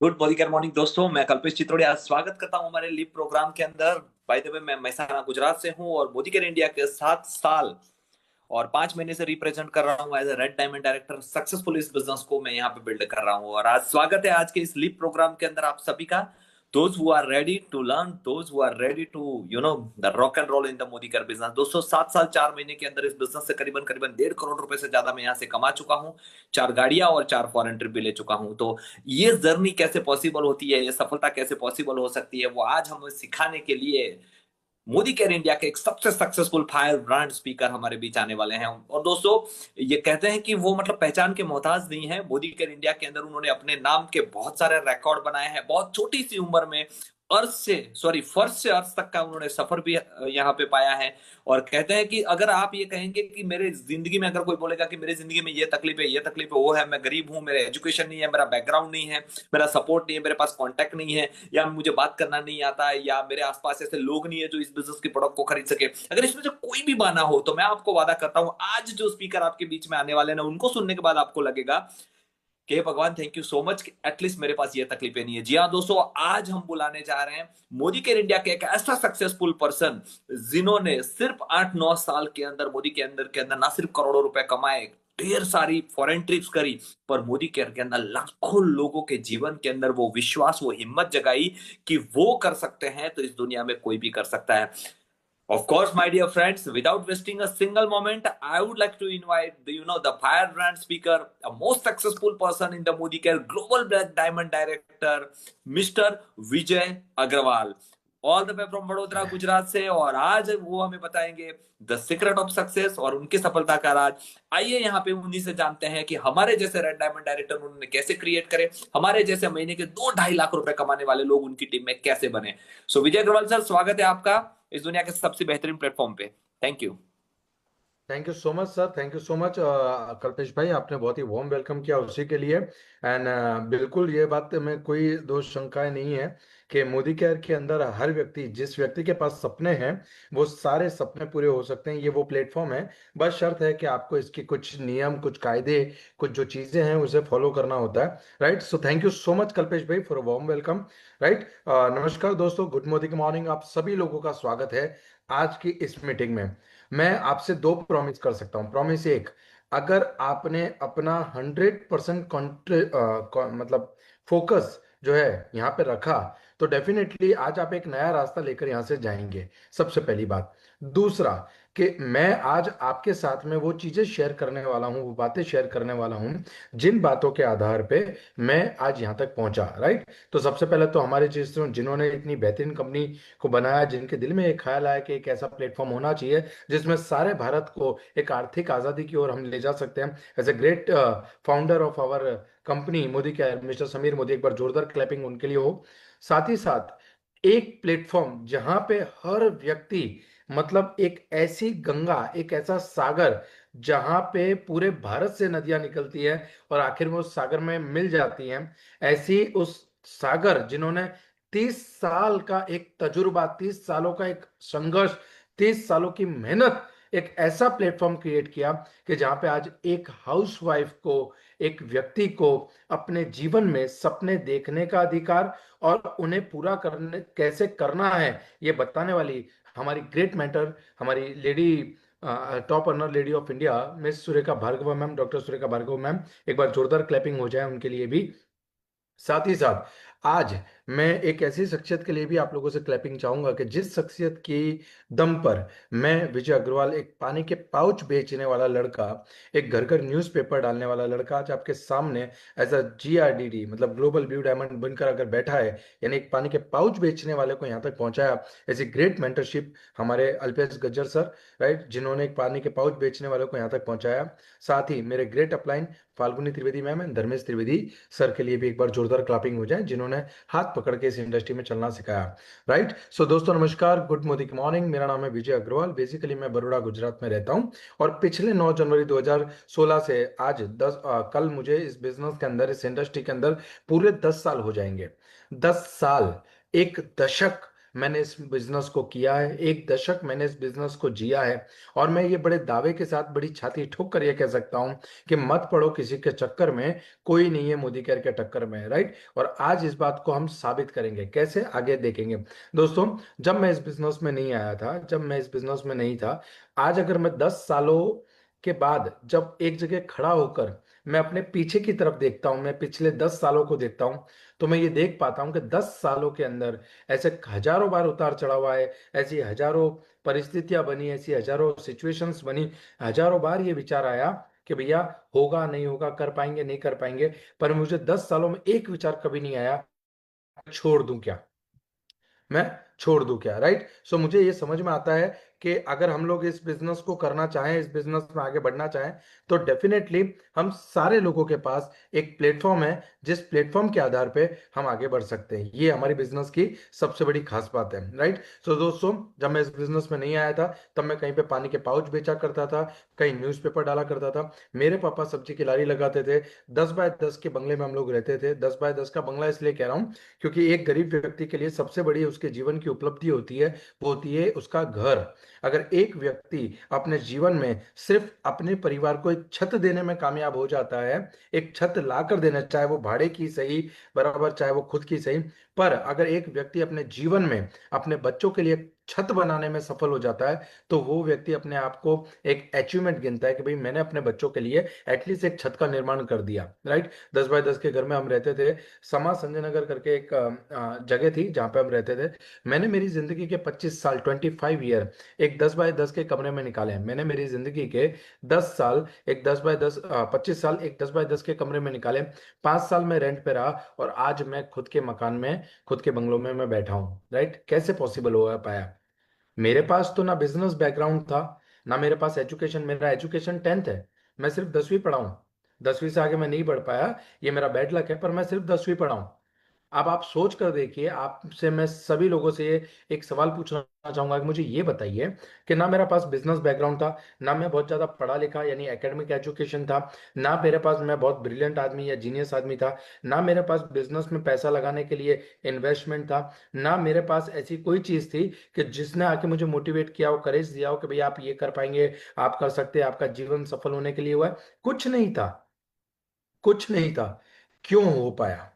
Good morning दोस्तों। मैं कल्पेश चित्रोड़िया स्वागत करता हूं हमारे लीप प्रोग्राम के अंदर। बाय द वे, मैं मेहसाणा गुजरात से हूं और मोदी केयर इंडिया के 7 साल और 5 महीने से रिप्रेजेंट कर रहा हूं as a red diamond director. Successful इस बिजनेस को मैं यहाँ पे बिल्ड कर रहा हूं और आज स्वागत है आज के इस लीप प्रोग्राम के अंदर आप सभी का। Those who are ready to learn, those who are ready to the rock and roll in the Modi care business. दोस्तों, 7 साल 4 महीने के अंदर इस बिजनेस से करीबन करीबन 1.5 करोड़ रुपए से ज्यादा मैं यहाँ से कमा चुका हूँ। 4 गाड़ियां और 4 फॉरेन ट्रिप भी ले चुका हूं। तो ये जर्नी कैसे पॉसिबल होती है, ये सफलता कैसे पॉसिबल हो सकती है, वो आज हमें सिखाने के लिए मोदी केयर इंडिया के एक सबसे सक्सेसफुल फायर ब्रांड स्पीकर हमारे बीच आने वाले हैं। और दोस्तों, ये कहते हैं कि वो मतलब पहचान के मोहताज नहीं है। मोदी केयर इंडिया के अंदर उन्होंने अपने नाम के बहुत सारे रिकॉर्ड बनाए हैं। बहुत छोटी सी उम्र में फर्श से अर्श तक का उन्होंने सफर भी यहाँ पे पाया है। और कहते हैं कि अगर आप ये कहेंगे कि मेरे जिंदगी में, अगर कोई बोलेगा कि मेरी जिंदगी में ये तकलीफ है, वो है, मैं गरीब हूँ, मेरे एजुकेशन नहीं है, मेरा बैकग्राउंड नहीं है, मेरा सपोर्ट नहीं है, मेरे पास कॉन्टैक्ट नहीं है, या मुझे बात करना नहीं आता है, या मेरे आसपास ऐसे लोग नहीं है जो इस बिजनेस के प्रोडक्ट को खरीद सके, अगर इसमें से कोई भी बहाना हो, तो मैं आपको वादा करता हूं आज जो स्पीकर आपके बीच में आने वाले हैं उनको सुनने के बाद आपको लगेगा कि हे भगवान, thank you so much, at least मेरे पास ये तकलीफें नहीं है। जी हाँ दोस्तों, आज हम बुलाने जा रहे हैं मोदी केयर इंडिया के एक ऐसा सक्सेसफुल पर्सन जिन्होंने सिर्फ 8-9 साल के अंदर मोदी के अंदर ना सिर्फ करोड़ों रुपए कमाए, ढेर सारी फॉरेन ट्रिप्स करी, पर मोदी केयर के अंदर लाखों लोगों के जीवन के अंदर वो विश्वास, वो हिम्मत जगाई कि वो कर सकते हैं तो इस दुनिया में कोई भी कर सकता है। Of course, my dear friends, without wasting a single moment, I would like to invite the firebrand speaker, a most successful person in the Modi Care Global Black Diamond Director, Mr. Vijay Agrawal. All the way from Vadodara, Gujarat से। और आज वो हमें बताएंगे the secret of success और उनकी सफलता का राज। आइए यहाँ पे उन्हीं से जानते हैं कि हमारे जैसे रेड डायमंड डायरेक्टर उन्होंने कैसे क्रिएट करे, हमारे जैसे महीने के 2-2.5 लाख रुपए कमाने वाले लोग उनकी टीम में कैसे बने। सो विजय अग्रवाल सर, स्वागत है आपका इस दुनिया के सबसे बेहतरीन प्लेटफॉर्म पे। Thank you. Thank you so much sir, thank you so much Kalpesh भाई, आपने बहुत ही वार्म वेलकम किया उसी के लिए। एंड बिल्कुल ये बात में कोई दो शंकाएं नहीं है कि मोदी केयर के अंदर हर व्यक्ति, जिस व्यक्ति के पास सपने हैं, वो सारे सपने पूरे हो सकते हैं। ये वो प्लेटफॉर्म है। बस शर्त है कि आपको इसकी कुछ नियम, कुछ कायदे, कुछ जो चीजें हैं उसे फॉलो करना होता है। Right, so thank you so much Kalpesh भाई फॉर वार्म वेलकम। राइट, नमस्कार दोस्तों, गुड मॉर्निंग मॉर्निंग, आप सभी लोगों का स्वागत है आज की इस मीटिंग में। मैं आपसे दो प्रॉमिस कर सकता हूँ। प्रॉमिस एक, अगर आपने अपना 100% मतलब फोकस जो है यहाँ पे रखा, तो डेफिनेटली आज आप एक नया रास्ता लेकर यहाँ से जाएंगे। सबसे पहली बात। दूसरा, कि मैं आज आपके साथ में वो चीजें शेयर करने वाला हूँ, वो बातें शेयर करने वाला हूँ जिन बातों के आधार पे मैं आज यहाँ तक पहुंचा। राइट, तो सबसे पहले तो हमारे जिन्होंने इतनी बेहतरीन कंपनी को बनाया, जिनके दिल में एक ख्याल आया कि एक ऐसा प्लेटफॉर्म होना चाहिए जिसमें सारे भारत को एक आर्थिक आज़ादी की ओर हम ले जा सकते हैं। As a great founder of our company Modi care, mister Sameer Modi, एक बार जोरदार क्लैपिंग उनके लिए हो। साथ ही साथ एक प्लेटफॉर्म जहां पे हर व्यक्ति, मतलब एक ऐसी गंगा, एक ऐसा सागर जहां पे पूरे भारत से नदियां निकलती है और आखिर में उस सागर में मिल जाती हैं, ऐसी उस सागर जिन्होंने 30 साल का एक तजुर्बा, 30 सालों का एक संघर्ष, 30 सालों की मेहनत, एक ऐसा प्लेटफॉर्म क्रिएट किया कि जहां पे आज एक हाउसवाइफ को, एक व्यक्ति को अपने जीवन में सपने देखने का अधिकार और उन्हें पूरा करने कैसे करना है, ये बताने वाली हमारी ग्रेट मेंटर, हमारी lady, top earner lady of India, miss Surekha Bhargav ma'am, doctor Surekha Bhargav ma'am. एक बार जोरदार क्लैपिंग हो जाए उनके लिए भी। साथ ही साथ आज मैं एक ऐसी शख्सियत के लिए भी आप लोगों से क्लैपिंग चाहूंगा कि जिस शख्सियत की दम पर मैं, विजय अग्रवाल, एक पानी के पाउच बेचने वाला लड़का, एक घर घर न्यूज़पेपर डालने वाला लड़का, आज आपके सामने एज अ GRDD, मतलब ग्लोबल ब्लू डायमंड बनकर अगर बैठा है, यानी एक पानी के पाउच बेचने वाले को यहाँ तक पहुंचाया। ऐसी ग्रेट मेंटरशिप हमारे अल्पेश गज्जर सर, राइट, जिन्होंने एक पानी के पाउच बेचने वालों को यहाँ तक पहुंचाया। साथ ही मेरे great upline Falguni Trivedi ma'am and Dharmesh Trivedi sir के लिए भी एक बार जोरदार क्लैपिंग हो जाए, जिन्होंने हाथ पकड़ के इस इंडस्ट्री में चलना सिखाया। राइट, सो दोस्तों नमस्कार, गुड मॉर्निंग मॉर्निंग। मेरा नाम है विजय अग्रवाल। बेसिकली मैं बड़ौदा गुजरात में रहता हूं और पिछले 9 जनवरी 2016 से आज कल मुझे इस बिजनेस के अंदर, इस इंडस्ट्री के अंदर पूरे 10 साल हो जाएंगे। 10 साल, एक दशक, मैंने इस बिजनेस को किया है, 1 दशक मैंने इस बिजनेस को जिया है। और मैं ये बड़े दावे के साथ बड़ी छाती ठोक कर ये कह सकता हूं कि मत पड़ो किसी के चक्कर में, कोई नहीं है मोदी केयर के टक्कर में, राइट। और आज इस बात को हम साबित करेंगे, कैसे आगे देखेंगे। दोस्तों, जब मैं इस बिजनेस में नहीं आया था, जब मैं इस बिजनेस में नहीं था, आज अगर मैं 10 सालों के बाद जब एक जगह खड़ा होकर मैं अपने पीछे की तरफ देखता हूं, मैं पिछले 10 सालों को देखता हूं, तो मैं ये देख पाता हूं कि 10 सालों के अंदर ऐसे हजारों बार उतार चढ़ाव आए, ऐसी हजारों परिस्थितियां बनी, ऐसी हजारों सिचुएशंस बनी, हजारों बार ये विचार आया कि भैया होगा नहीं होगा, कर पाएंगे नहीं कर पाएंगे। पर मुझे 10 सालों में एक विचार कभी नहीं आया, छोड़ दूं क्या, मैं छोड़ दूं क्या, राइट। सो मुझे ये समझ में आता है कि अगर हम लोग इस बिजनेस को करना चाहें, इस बिजनेस में आगे बढ़ना चाहें, तो डेफिनेटली हम सारे लोगों के पास एक प्लेटफॉर्म है, जिस प्लेटफॉर्म के आधार पे हम आगे बढ़ सकते हैं। ये हमारी बिजनेस की सबसे बड़ी खास बात है, राइट। सो दोस्तों, जब मैं इस बिजनेस में नहीं आया था, तब मैं कहीं पे पानी के पाउच बेचा करता था, कहीं न्यूज़पेपर डाला करता था। मेरे पापा सब्जी की लारी लगाते थे। 10 बाय 10 के बंगले में हम लोग रहते थे। 10 बाय 10 का बंगला इसलिए कह रहा हूँ क्योंकि एक गरीब व्यक्ति के लिए सबसे बड़ी उसके जीवन की उपलब्धि होती है, वो होती है उसका घर। अगर एक व्यक्ति अपने जीवन में सिर्फ अपने परिवार को एक छत देने में कामयाब हो जाता है, एक छत ला कर देना, चाहे वो भाड़े की सही, बराबर, चाहे वो खुद की सही, पर अगर एक व्यक्ति अपने जीवन में अपने बच्चों के लिए छत बनाने में सफल हो जाता है, तो वो व्यक्ति अपने आप को एक अचीवमेंट गिनता है कि भाई मैंने अपने बच्चों के लिए एटलीस्ट एक छत का निर्माण कर दिया, राइट। 10 बाय 10 के घर में हम रहते थे। समा संजय नगर करके एक जगह थी जहाँ पे हम रहते थे। मैंने मेरी जिंदगी के 25 साल, 25 ईयर एक 10 बाय 10 के कमरे में निकाले हैं। मैंने मेरी जिंदगी के 10 साल एक 10 बाय 10, 25 साल एक 10 बाय 10 के कमरे में निकाले। 5 साल में रेंट पे रहा, और आज मैं खुद के मकान में, खुद के बंगलों में मैं बैठा हूँ, राइट। कैसे पॉसिबल हो पाया? मेरे पास तो ना बिजनेस बैकग्राउंड था, ना मेरे पास एजुकेशन, मेरा एजुकेशन 10th है। मैं सिर्फ 10वीं पढ़ा हूँ। 10वीं से आगे मैं नहीं बढ़ पाया, ये मेरा बैड लक है, पर मैं सिर्फ 10वीं पढ़ा हूँ। अब आप सोच कर देखिए, आपसे मैं सभी लोगों से एक सवाल पूछना चाहूंगा कि मुझे ये बताइए कि ना मेरे पास बिजनेस बैकग्राउंड था, ना मैं बहुत ज्यादा पढ़ा लिखा यानी एकेडमिक एजुकेशन था, ना मेरे पास मैं बहुत ब्रिलियंट आदमी या जीनियस आदमी था, ना मेरे पास बिजनेस में पैसा लगाने के लिए इन्वेस्टमेंट था, ना मेरे पास ऐसी कोई चीज थी कि जिसने आके मुझे मोटिवेट किया हो, करेज दिया हो कि भाई आप ये कर पाएंगे, आप कर सकते हैं, आपका जीवन सफल होने के लिए हुआ है। कुछ नहीं था, कुछ नहीं था। क्यों हो पाया?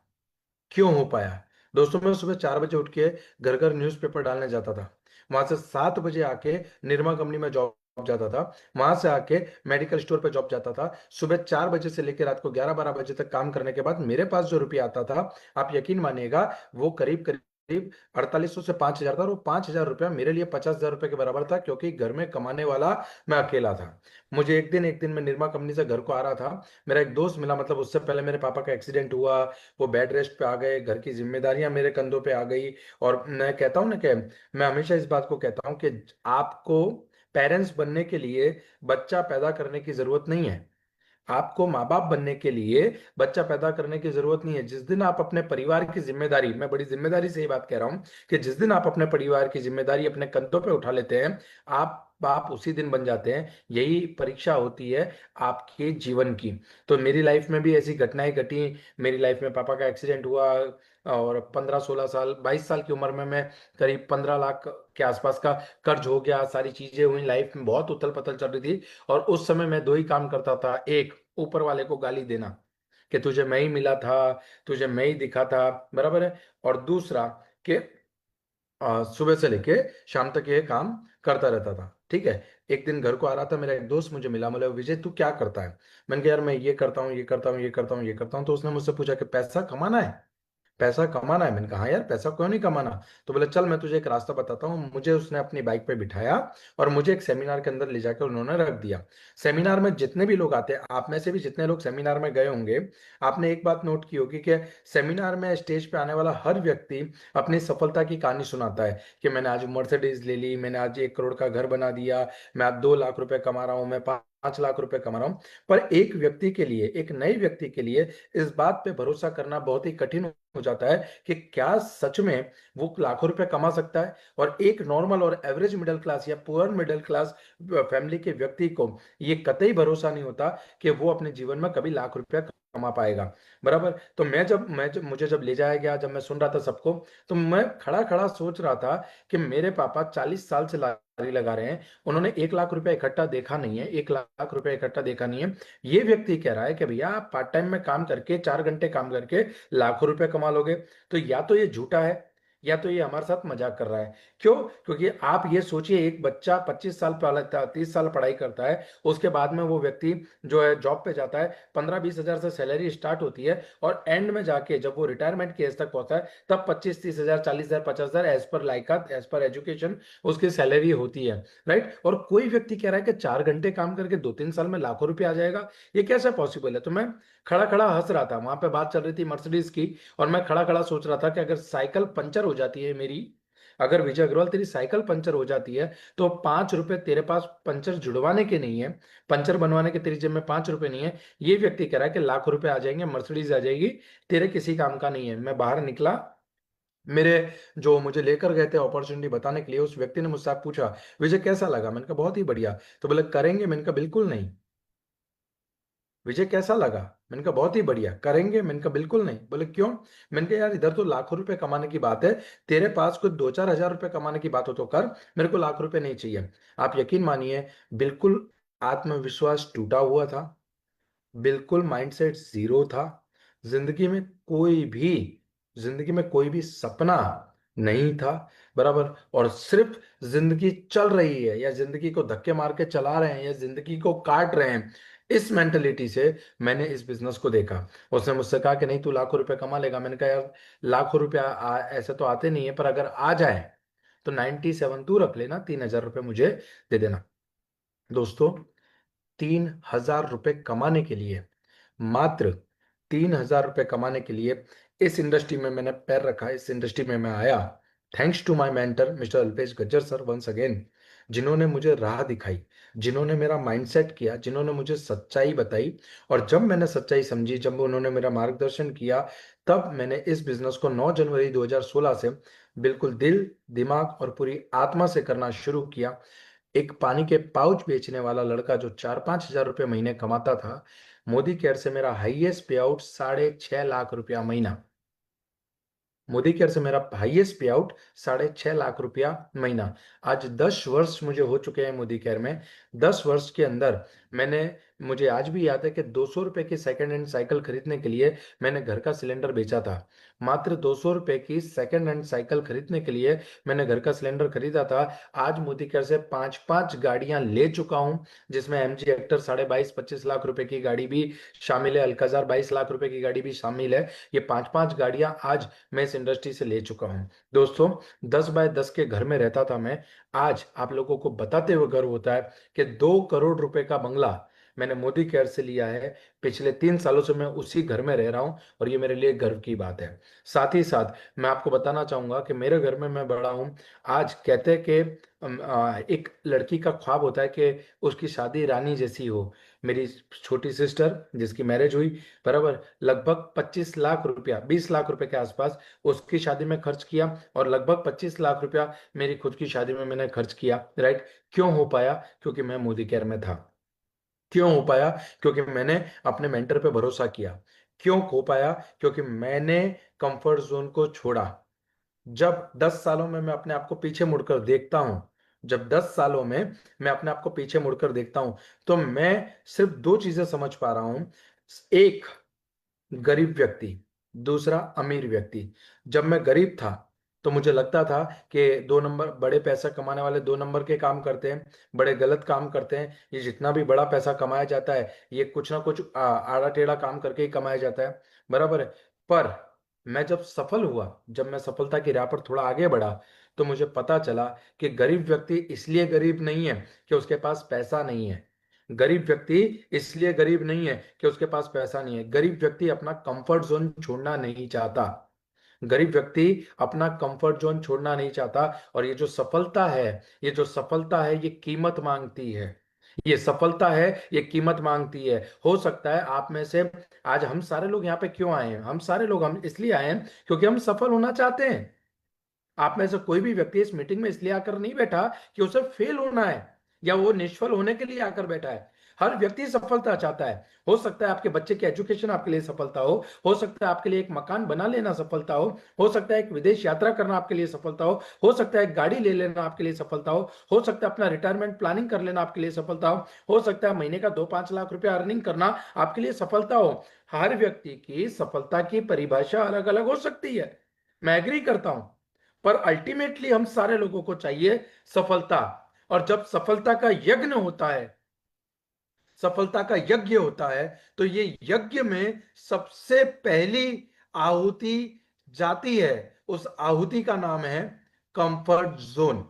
क्यों हो पाया? दोस्तों, मैं सुबह 4 बजे उठ के घर घर न्यूज़पेपर डालने जाता था। वहां से 7 बजे आके निरमा कंपनी में जॉब जाता था। वहां से आके मेडिकल स्टोर पे जॉब जाता था। सुबह 4 बजे से लेकर रात को 11-12 बजे तक काम करने के बाद मेरे पास जो रुपया आता था, आप यकीन मानिएगा, वो करीब करीब 4800 से 5000 था। और वो 5000 रुपया मेरे लिए 50,000 रुपये के बराबर था, क्योंकि घर में कमाने वाला मैं अकेला था। मुझे एक दिन मैं निरमा कंपनी से घर को आ रहा था, मेरा एक दोस्त मिला, मतलब उससे पहले मेरे पापा का एक्सीडेंट हुआ, वो बेड रेस्ट पे आ गए, घर की जिम्मेदारियां मेरे कंधों पे आ गई। और मैं कहता हूं ना कि मैं हमेशा इस बात को कहता हूं कि आपको पेरेंट्स बनने के लिए बच्चा पैदा करने की जरूरत नहीं है। आपको माँ बाप बनने के लिए बच्चा पैदा करने की जरूरत नहीं है। जिस दिन आप अपने परिवार की जिम्मेदारी, मैं बड़ी जिम्मेदारी से ये बात कह रहा हूं, कि जिस दिन आप अपने परिवार की जिम्मेदारी अपने कंधों पे उठा लेते हैं, आप बाप उसी दिन बन जाते हैं। यही परीक्षा होती है आपके जीवन की। तो मेरी लाइफ में भी ऐसी घटनाएं घटी। मेरी लाइफ में पापा का एक्सीडेंट हुआ, और 15-16 साल, 22 साल की उम्र में मैं करीब 15 लाख के आसपास का कर्ज हो गया। सारी चीजें हुई, लाइफ में बहुत उथल पथल चल रही थी। और उस समय मैं दो ही काम करता था, एक, ऊपर वाले को गाली देना कि तुझे मैं ही मिला था, तुझे मैं ही दिखा था, बराबर है। और दूसरा कि सुबह से लेके शाम तक ये काम करता रहता था, ठीक है। एक दिन घर को आ रहा था, मेरा एक दोस्त मुझे मिला, बोला विजय तू क्या करता है? मैंने कहा यार मैं ये करता हूँ, ये करता हूँ, ये करता हूँ, ये करता हूँ। तो उसने मुझसे पूछा कि पैसा कमाना है? पैसा कमाना है? मैंने कहा हाँ यार, पैसा क्यों नहीं कमाना। तो बोले चल मैं तुझे एक रास्ता बताता हूँ। मुझे उसने अपनी बाइक पे बिठाया और मुझे एक सेमिनार के अंदर ले जाकर उन्होंने रख दिया। सेमिनार में जितने भी लोग आते हैं, आप में से भी जितने लोग सेमिनार में गए होंगे, आपने एक बात नोट की होगी कि सेमिनार में स्टेज पे आने वाला हर व्यक्ति अपनी सफलता की कहानी सुनाता है कि मैंने आज मर्सिडीज ले ली, मैंने आज 1 करोड़ का घर बना दिया, मैं आज 2 लाख रुपए कमा रहा हूँ, मैं 5 लाख रुपए कमा रहा हूँ। पर एक व्यक्ति के लिए, एक नए व्यक्ति के लिए इस बात पे भरोसा करना बहुत ही कठिन हो जाता है कि क्या सच में वो लाखों रुपए कमा सकता है। और एक नॉर्मल और एवरेज मिडिल क्लास या पुअर मिडिल क्लास फैमिली के व्यक्ति को ये कतई भरोसा नहीं होता कि वो अपने जीवन में कभी लाख रुपया कमा पाएगा। बराबर। तो मुझे जब ले जाया गया, जब मैं सुन रहा था सबको, तो मैं खड़ा खड़ा सोच रहा था कि मेरे पापा 40 साल से लारी लगा रहे हैं, उन्होंने 1 लाख रुपया इकट्ठा देखा नहीं है, 1 लाख रुपया इकट्ठा देखा नहीं है। ये व्यक्ति कह रहा है कि भैया आप पार्ट टाइम में काम करके 4 घंटे काम करके लाखों रुपए कमा लोगे। तो या तो ये झूठा है, या तो ये हमारे साथ मजाक कर रहा है। क्यों? क्योंकि आप ये सोचिए, एक बच्चा 25 साल पहले 30 साल पढ़ाई करता है, उसके बाद में वो व्यक्ति जो है जॉब पे जाता है, 15-20 हजार से सैलरी स्टार्ट होती है, और एंड में जाके जब वो रिटायरमेंट की एज तक पहुंचता है, तब 25-30 हजार, 40 हजार, 50 हजार, एज पर लाइकात, एज पर एजुकेशन उसकी सैलरी होती है। राइट। और कोई व्यक्ति कह रहा है कि 4 घंटे काम करके 2-3 साल में लाखों रुपए आ जाएगा, ये कैसे पॉसिबल है? तो मैं खड़ा खड़ा हंस रहा था, वहां पे बात चल रही थी मर्सिडीज की, और मैं खड़ा खड़ा सोच रहा था कि अगर साइकिल पंचर हो जाती है मेरी, अगर विजय अग्रवाल तेरी साइकिल पंचर हो जाती है, तो 5 रुपए तेरे पास पंचर जुड़वाने के नहीं है, पंचर बनवाने के तेरी जेब में 5 रुपए नहीं है। ये व्यक्ति कह रहा है कि लाखों रुपए आ जाएंगे, मर्सिडीज आ जाएगी, तेरे किसी काम का नहीं है। मैं बाहर निकला, मेरे जो मुझे लेकर गए थे अपॉर्चुनिटी बताने के लिए, उस व्यक्ति ने मुझसे पूछा, विजय कैसा लगा? मैंने कहा बहुत ही बढ़िया। तो बोले करेंगे? मैंने कहा बिल्कुल नहीं। विजय कैसा लगा? मैंने कहा बहुत ही बढ़िया। करेंगे? मैंने कहा बिल्कुल नहीं। बोले क्यों? मैंने कहा यार इधर तो लाखों रुपए कमाने की बात है, तेरे पास कुछ 2-4 हजार रुपए कमाने की बात हो तो कर, मेरे को लाख रुपए नहीं चाहिए। आप यकीन मानिए, बिल्कुल आत्मविश्वास टूटा हुआ था, बिल्कुल माइंडसेट जीरो था, जिंदगी में कोई भी जिंदगी में कोई भी सपना नहीं था। बराबर। और सिर्फ जिंदगी चल रही है, या जिंदगी को धक्के मार के चला रहे हैं, या जिंदगी को काट रहे हैं, इस मेंटलिटी से मैंने इस बिजनेस को देखा। उसने मुझसे कहा कि नहीं तू लाखों रुपए कमा लेगा। मैंने कहा यार लाखों रुपया ऐसे तो आते नहीं है, पर अगर आ जाए तो 97 तू रख लेना, 3 हजार रुपये मुझे दे देना। दोस्तों, 3 हजार रुपये कमाने के लिए, मात्र 3 हजार रुपये कमाने के लिए इस इंडस्ट्री में मैंने पैर रखा, इस इंडस्ट्री में मैं आया, thanks to my mentor mister Alpesh Gajjar sir once again, जिन्होंने मुझे राह दिखाई, जिन्होंने मेरा माइंडसेट किया, जिन्होंने मुझे सच्चाई बताई। और जब मैंने सच्चाई समझी, जब उन्होंने मेरा मार्गदर्शन किया, तब मैंने इस बिजनेस को 9 जनवरी 2016 से बिल्कुल दिल, दिमाग और पूरी आत्मा से करना शुरू किया। एक पानी के पाउच बेचने वाला लड़का जो 4-5 हजार रुपये महीने कमाता था, मोदी केयर से मेरा हाईएस्ट पे आउट 6.5 लाख रुपया महीना। मोदी केयर से मेरा हाईएस्ट पे आउट 6.5 लाख रुपया महीना। आज 10 वर्ष मुझे हो चुके हैं मोदी केयर में। 10 वर्ष के अंदर मुझे आज भी याद है कि 200 रुपए की सेकेंड हैंड साइकिल खरीदने के लिए मैंने घर का सिलेंडर बेचा था। मात्र 200 रुपए की सेकेंड हैंड साइकिल खरीदने के लिए मैंने घर का सिलेंडर खरीदा था। आज मोदी केयर से 5-5 गाड़ियां ले चुका हूं, जिसमें एमजी एक्टर 22.5-25 लाख रुपए की गाड़ी भी शामिल है, अल्काजार 22 लाख रुपए की गाड़ी भी शामिल है। ये 5-5 गाड़ियां आज मैं इस इंडस्ट्री से ले चुका हूं। दोस्तों, 10 बाय 10 के घर में रहता था मैं। आज आप लोगों को बताते हुए गर्व होता है कि 2 करोड़ रुपए का बंगला मैंने मोदी केयर से लिया है। पिछले 3 सालों से मैं उसी घर में रह रहा हूं, और ये मेरे लिए गर्व की बात है। साथ ही साथ मैं आपको बताना चाहूंगा कि मेरे घर में मैं बड़ा हूं। आज कहते हैं कि एक लड़की का ख्वाब होता है कि उसकी शादी रानी जैसी हो। मेरी छोटी सिस्टर जिसकी मैरिज हुई, बराबर, लगभग 25 लाख रुपया, 20 लाख रुपए के आसपास उसकी शादी में खर्च किया, और लगभग 25 लाख रुपया मेरी खुद की शादी में मैंने खर्च किया। राइट। क्यों हो पाया? क्योंकि मैं मोदी केयर में था। क्यों हो पाया? क्योंकि मैंने अपने मेंटर पे भरोसा किया। क्यों हो पाया? क्योंकि मैंने कंफर्ट जोन को छोड़ा। जब 10 सालों में मैं अपने आप को पीछे मुड़कर देखता हूं, जब 10 सालों में मैं अपने आप को पीछे मुड़कर देखता हूं, तो मैं सिर्फ दो चीजें समझ पा रहा हूं। एक, गरीब व्यक्ति, दूसरा अमीर व्यक्ति। जब मैं गरीब था तो मुझे लगता था कि 2 नंबर बड़े पैसा कमाने वाले 2 नंबर के काम करते हैं, बड़े गलत काम करते हैं। ये जितना भी बड़ा पैसा कमाया जाता है, ये कुछ ना कुछ आड़ा टेढ़ा काम करके ही कमाया जाता है। बराबर है। पर मैं जब सफल हुआ, जब मैं सफलता की राह पर थोड़ा आगे बढ़ा, तो मुझे पता चला कि गरीब व्यक्ति इसलिए गरीब नहीं है कि उसके पास पैसा नहीं है। गरीब व्यक्ति इसलिए गरीब नहीं है कि उसके पास पैसा नहीं है। गरीब व्यक्ति अपना कंफर्ट जोन छोड़ना नहीं चाहता। गरीब व्यक्ति अपना कंफर्ट जोन छोड़ना नहीं चाहता। और ये जो सफलता है ये कीमत मांगती है। ये सफलता है, ये कीमत मांगती है। हो सकता है आप में से आज हम सारे लोग यहाँ पे क्यों आए हैं? हम सारे लोग हम इसलिए आए हैं क्योंकि हम सफल होना चाहते हैं। आप में से कोई भी व्यक्ति इस मीटिंग में इसलिए आकर नहीं बैठा कि उसे फेल होना है, या वो निष्फल होने के लिए आकर बैठा है। हर व्यक्ति सफलता चाहता है। हो सकता है आपके बच्चे की एजुकेशन आपके लिए सफलता हो सकता है आपके लिए एक मकान बना लेना सफलता हो सकता है एक विदेश यात्रा करना आपके लिए सफलता हो सकता है एक गाड़ी ले लेना आपके लिए सफलता हो सकता है अपना रिटायरमेंट प्लानिंग कर लेना आपके लिए सफलता हो सकता है महीने का 2-5 लाख रुपया अर्निंग करना आपके लिए सफलता हो। हर व्यक्ति की सफलता की परिभाषा अलग अलग हो सकती है, मैं एग्री करता हूं, पर अल्टीमेटली हम सारे लोगों को चाहिए सफलता। और जब सफलता का यज्ञ होता है, सफलता का यज्ञ होता है, तो ये यज्ञ में सबसे पहली आहुति जाती है, उस आहुति का नाम है कंफर्ट जोन।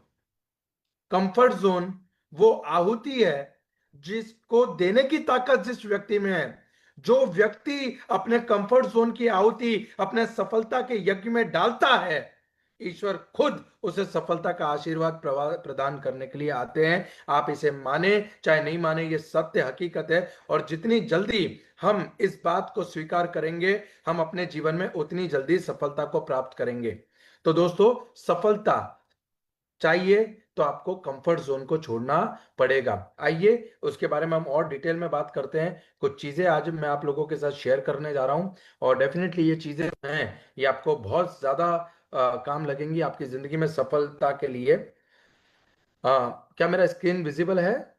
कंफर्ट जोन वो आहुति है जिसको देने की ताकत जिस व्यक्ति में है। जो व्यक्ति अपने कंफर्ट जोन की आहुति अपने सफलता के यज्ञ में डालता है, ईश्वर खुद उसे सफलता का आशीर्वाद प्रदान करने के लिए आते हैं। आप इसे माने चाहे नहीं माने, ये सत्य हकीकत है। और जितनी जल्दी हम इस बात को स्वीकार करेंगे, हम अपने जीवन में उतनी जल्दी सफलता को प्राप्त करेंगे। तो दोस्तों, सफलता चाहिए तो आपको कंफर्ट जोन को छोड़ना पड़ेगा। आइए उसके बारे में हम और डिटेल में बात करते हैं। कुछ चीजें आज मैं आप लोगों के साथ शेयर करने जा रहा हूं, और डेफिनेटली ये चीजें हैं, ये आपको बहुत ज्यादा काम लगेंगी आपकी जिंदगी में सफलता के लिए। क्या मेरा स्क्रीन विजिबल है?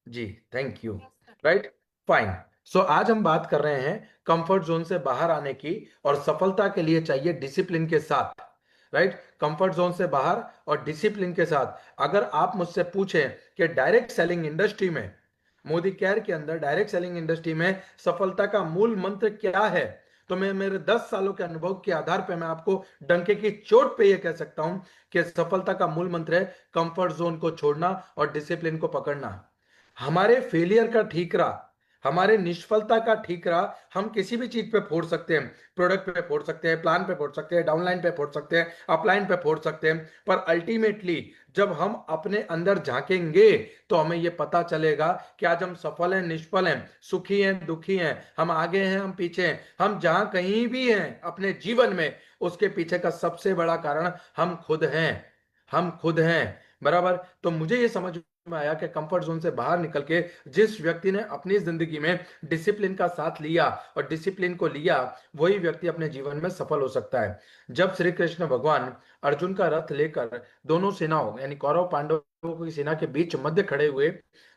जी, thank you. Right, fine. So आज हम बात कर रहे हैं कंफर्ट जोन से बाहर आने की, और सफलता के लिए चाहिए डिसिप्लिन के साथ। राइट, कंफर्ट जोन से बाहर और डिसिप्लिन के साथ। अगर आप मुझसे पूछें कि डायरेक्ट सेलिंग इंडस्ट्री में, मोदी केयर के अंदर डायरेक्ट सेलिंग इंडस्ट्री में सफलता का मूल मंत्र क्या है, तो मैं मेरे 10 सालों के अनुभव के आधार पर मैं आपको डंके की चोट पे यह कह सकता हूं कि सफलता का मूल मंत्र है कंफर्ट जोन को छोड़ना और डिसिप्लिन को पकड़ना। हमारे फेलियर का ठीकरा, हमारे निष्फलता का ठीकरा हम किसी भी चीज पे फोड़ सकते हैं। प्रोडक्ट पे फोड़ सकते हैं, प्लान पे फोड़ सकते हैं, डाउनलाइन पे फोड़ सकते हैं, अपलाइन पे फोड़ सकते हैं, पर अल्टीमेटली जब हम अपने अंदर झांकेंगे तो हमें यह पता चलेगा कि आज हम सफल हैं, निष्फल हैं, सुखी हैं, दुखी हैं, हम आगे हैं, हम पीछे हैं, हम जहां कहीं भी हैं अपने जीवन में, उसके पीछे का सबसे बड़ा कारण हम खुद हैं। हम खुद हैं, बराबर। तो मुझे ये समझ में आया कि कंफर्ट जोन से बाहर निकल के जिस व्यक्ति ने अपनी जिंदगी में डिसिप्लिन का साथ लिया और डिसिप्लिन को लिया, वही व्यक्ति अपने जीवन में सफल हो सकता है। जब श्री कृष्ण भगवान अर्जुन का रथ लेकर दोनों सेनाओं यानी कौरव पांडवों की सेना के बीच मध्य खड़े हुए,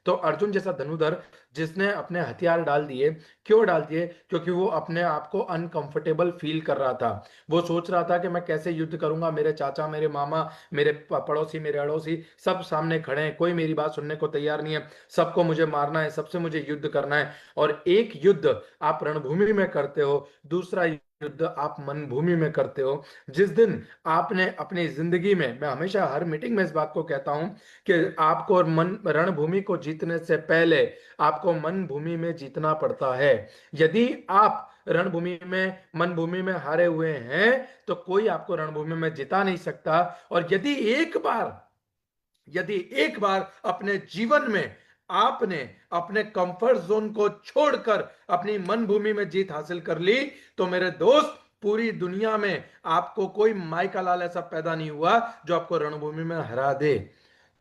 तो अर्जुन जैसा धनुधर जिसने अपने हथियार डाल दिए, क्यों डाल दिए? क्योंकि वो अपने आप को अनकंफर्टेबल फील कर रहा था। वो सोच रहा था कि मैं कैसे युद्ध करूंगा, मेरे चाचा, मेरे मामा, मेरे पड़ोसी, मेरे अड़ोसी सब सामने खड़े हैं, कोई मेरी बात सुनने को तैयार नहीं है, सबको मुझे मारना है, सबसे मुझे युद्ध करना है। और एक युद्ध आप रणभूमि में करते हो, दूसरा युद्ध आप मन भूमि में करते हो। जिस दिन आपने अपनी जिंदगी में, मैं हमेशा हर मीटिंग में इस बात को कहता हूं कि आपको मन रणभूमि को जीतने से पहले आपको मन भूमि में जीतना पड़ता है। यदि आप रणभूमि में, मन भूमि में हारे हुए हैं, तो कोई आपको रणभूमि में जिता नहीं सकता। और यदि एक बार अपने जीवन में आपने अपने कंफर्ट जोन को छोड़कर अपनी मन भूमि में जीत हासिल कर ली, तो मेरे दोस्त, पूरी दुनिया में आपको कोई माइका लाल ऐसा पैदा नहीं हुआ जो आपको रणभूमि में हरा दे।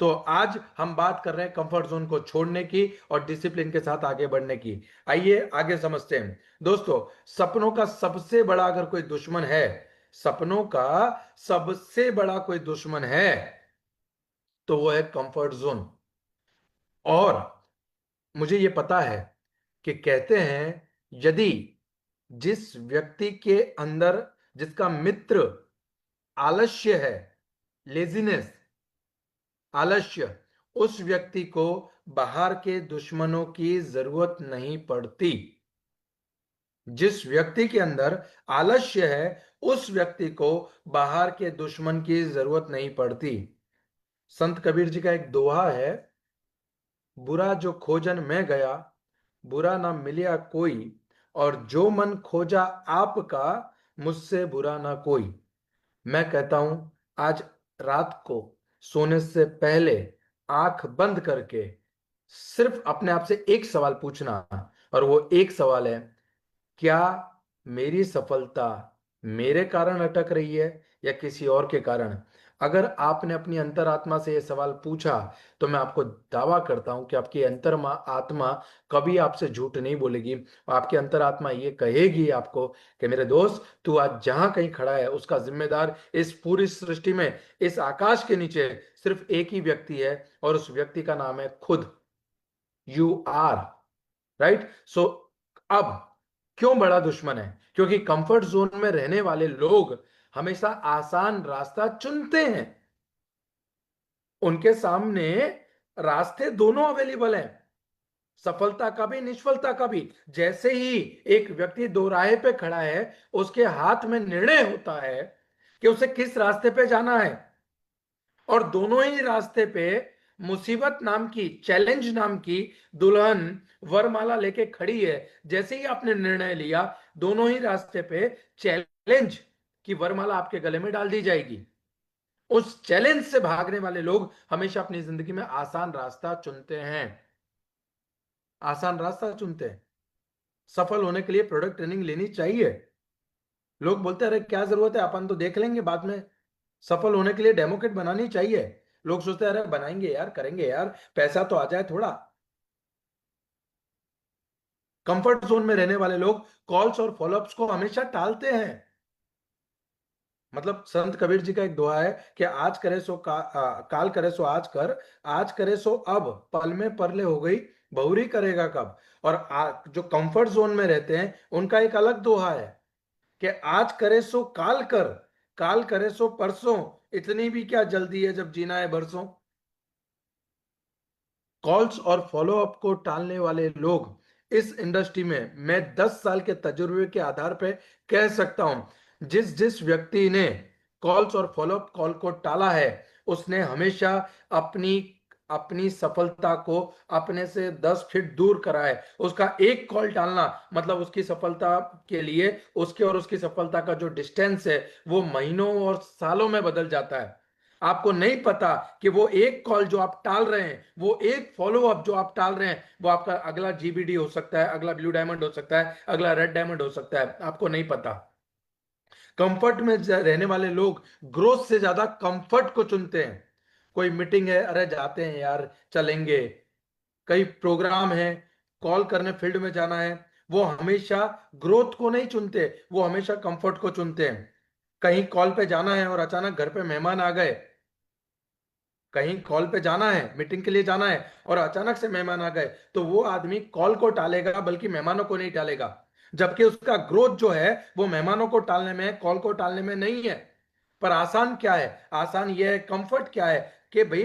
तो आज हम बात कर रहे हैं कंफर्ट जोन को छोड़ने की और डिसिप्लिन के साथ आगे बढ़ने की। आइए आगे समझते हैं। दोस्तों, सपनों का सबसे बड़ा अगर कोई दुश्मन है, सपनों का सबसे बड़ा कोई दुश्मन है, तो वो है कंफर्ट जोन। और मुझे ये पता है कि कहते हैं, यदि जिस व्यक्ति के अंदर, जिसका मित्र आलस्य है, लेजीनेस, आलस्य, उस व्यक्ति को बाहर के दुश्मनों की जरूरत नहीं पड़ती। जिस व्यक्ति के अंदर आलस्य है, उस व्यक्ति को बाहर के दुश्मन की जरूरत नहीं पड़ती। संत कबीर जी का एक दोहा है, बुरा जो खोजन मैं गया, बुरा ना मिलिया कोई, और जो मन खोजा आपका, मुझसे बुरा ना कोई। मैं कहता हूं, आज रात को सोने से पहले आंख बंद करके सिर्फ अपने आप से एक सवाल पूछना, और वो एक सवाल है, क्या मेरी सफलता मेरे कारण अटक रही है या किसी और के कारण? अगर आपने अपनी अंतरात्मा से ये सवाल पूछा तो मैं आपको दावा करता हूं कि आपकी आत्मा कभी आपसे झूठ नहीं बोलेगी। आपकी अंतरात्मा ये कहेगी आपको कि मेरे दोस्त, तू आज जहां कहीं खड़ा है उसका जिम्मेदार इस पूरी सृष्टि में, इस आकाश के नीचे सिर्फ एक ही व्यक्ति है, और उस व्यक्ति का नाम है खुद। You are right. सो अब क्यों बड़ा दुश्मन है? क्योंकि कंफर्ट जोन में रहने वाले लोग हमेशा आसान रास्ता चुनते हैं। उनके सामने रास्ते दोनों अवेलेबल हैं, सफलता का भी निष्फलता का भी। जैसे ही एक व्यक्ति दो राह पे खड़ा है, उसके हाथ में निर्णय होता है कि उसे किस रास्ते पे जाना है, और दोनों ही रास्ते पे मुसीबत नाम की, चैलेंज नाम की दुल्हन वरमाला लेके खड़ी है। जैसे ही आपने निर्णय लिया, दोनों ही रास्ते पे चैलेंज की वरमाला आपके गले में डाल दी जाएगी। उस चैलेंज से भागने वाले लोग हमेशा अपनी जिंदगी में आसान रास्ता चुनते हैं, आसान रास्ता चुनते हैं। सफल होने के लिए प्रोडक्ट ट्रेनिंग लेनी चाहिए। लोग बोलते हैं अरे क्या जरूरत है, अपन तो देख लेंगे बाद में। सफल होने के लिए डेमो किट बनानी चाहिए। लोग सोचते हैं अरे बनाएंगे यार, करेंगे यार, पैसा तो आ जाए थोड़ा। कंफर्ट जोन में रहने वाले लोग कॉल्स और फॉलोअप्स को हमेशा टालते हैं। मतलब संत कबीर जी का एक दोहा है कि आज करे सो काल करे सो आज कर, आज करे सो अब, पल में परले हो गई, बहुरी करेगा कब। और जो कंफर्ट जोन में रहते हैं उनका एक अलग दोहा है कि आज करे सो काल कर, काल करे सो परसों, इतनी भी क्या जल्दी है जब जीना है बरसों। कॉल्स और फॉलोअप को टालने वाले लोग इस इंडस्ट्री में, मैं 10 साल के तजुर्बे के आधार पर कह सकता हूं, जिस जिस व्यक्ति ने कॉल्स और फॉलोअप कॉल को टाला है, उसने हमेशा अपनी अपनी सफलता को अपने से 10 फीट दूर करा है। उसका एक कॉल टालना मतलब उसकी सफलता के लिए, उसके और उसकी सफलता का जो डिस्टेंस है वो महीनों और सालों में बदल जाता है। आपको नहीं पता कि वो एक कॉल जो आप टाल रहे हैं, वो एक फॉलो अप जो आप टाल रहे हैं, वो आपका अगला जीबीडी हो सकता है, अगला ब्लू डायमंड हो सकता है, अगला रेड डायमंड हो सकता है। आपको नहीं पता। कंफर्ट में रहने वाले लोग ग्रोथ से ज्यादा कंफर्ट को चुनते हैं। कोई मीटिंग है, अरे जाते हैं यार, चलेंगे। कई प्रोग्राम है, कॉल करने फील्ड में जाना है, वो हमेशा ग्रोथ को नहीं चुनते, वो हमेशा कंफर्ट को चुनते हैं। कहीं कॉल पे जाना है और अचानक घर पे मेहमान आ गए, कहीं कॉल पे जाना है, मीटिंग के लिए जाना है और अचानक से मेहमान आ गए, तो वो आदमी कॉल को टालेगा बल्कि मेहमानों को नहीं टालेगा। जबकि उसका ग्रोथ जो है वो मेहमानों को टालने में है, कॉल को टालने में नहीं है। पर आसान क्या है? आसान ये है, कंफर्ट क्या है कि भाई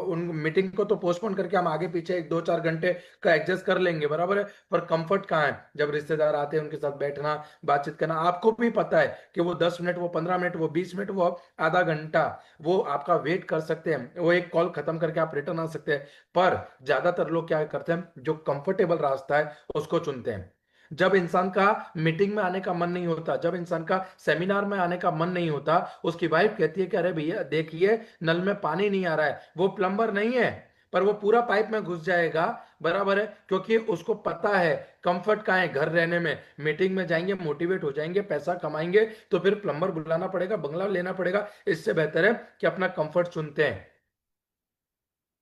उन मीटिंग को तो पोस्टपोन करके हम आगे पीछे एक दो चार घंटे का एडजस्ट कर लेंगे, बराबर है। पर कंफर्ट कहाँ है? जब रिश्तेदार आते हैं उनके साथ बैठना, बातचीत करना। आपको भी पता है कि वो 10 मिनट, वो 15 मिनट, वो 20 मिनट, वो आधा घंटा वो आपका वेट कर सकते हैं, वो एक कॉल खत्म करके आप रिटर्न आ सकते हैं। पर ज्यादातर लोग क्या करते हैं, जो कंफर्टेबल रास्ता है उसको चुनते हैं। जब इंसान का मीटिंग में आने का मन नहीं होता, जब इंसान का सेमिनार में आने का मन नहीं होता, उसकी वाइफ कहती है कि अरे भैया देखिए नल में पानी नहीं आ रहा है। वो प्लम्बर नहीं है, पर वो पूरा पाइप में घुस जाएगा, बराबर है, क्योंकि उसको पता है कंफर्ट कहाँ है, घर रहने में। मीटिंग में जाएंगे, मोटिवेट हो जाएंगे, पैसा कमाएंगे, तो फिर प्लम्बर बुलाना पड़ेगा, बंगला लेना पड़ेगा। इससे बेहतर है कि अपना कंफर्ट चुनते हैं।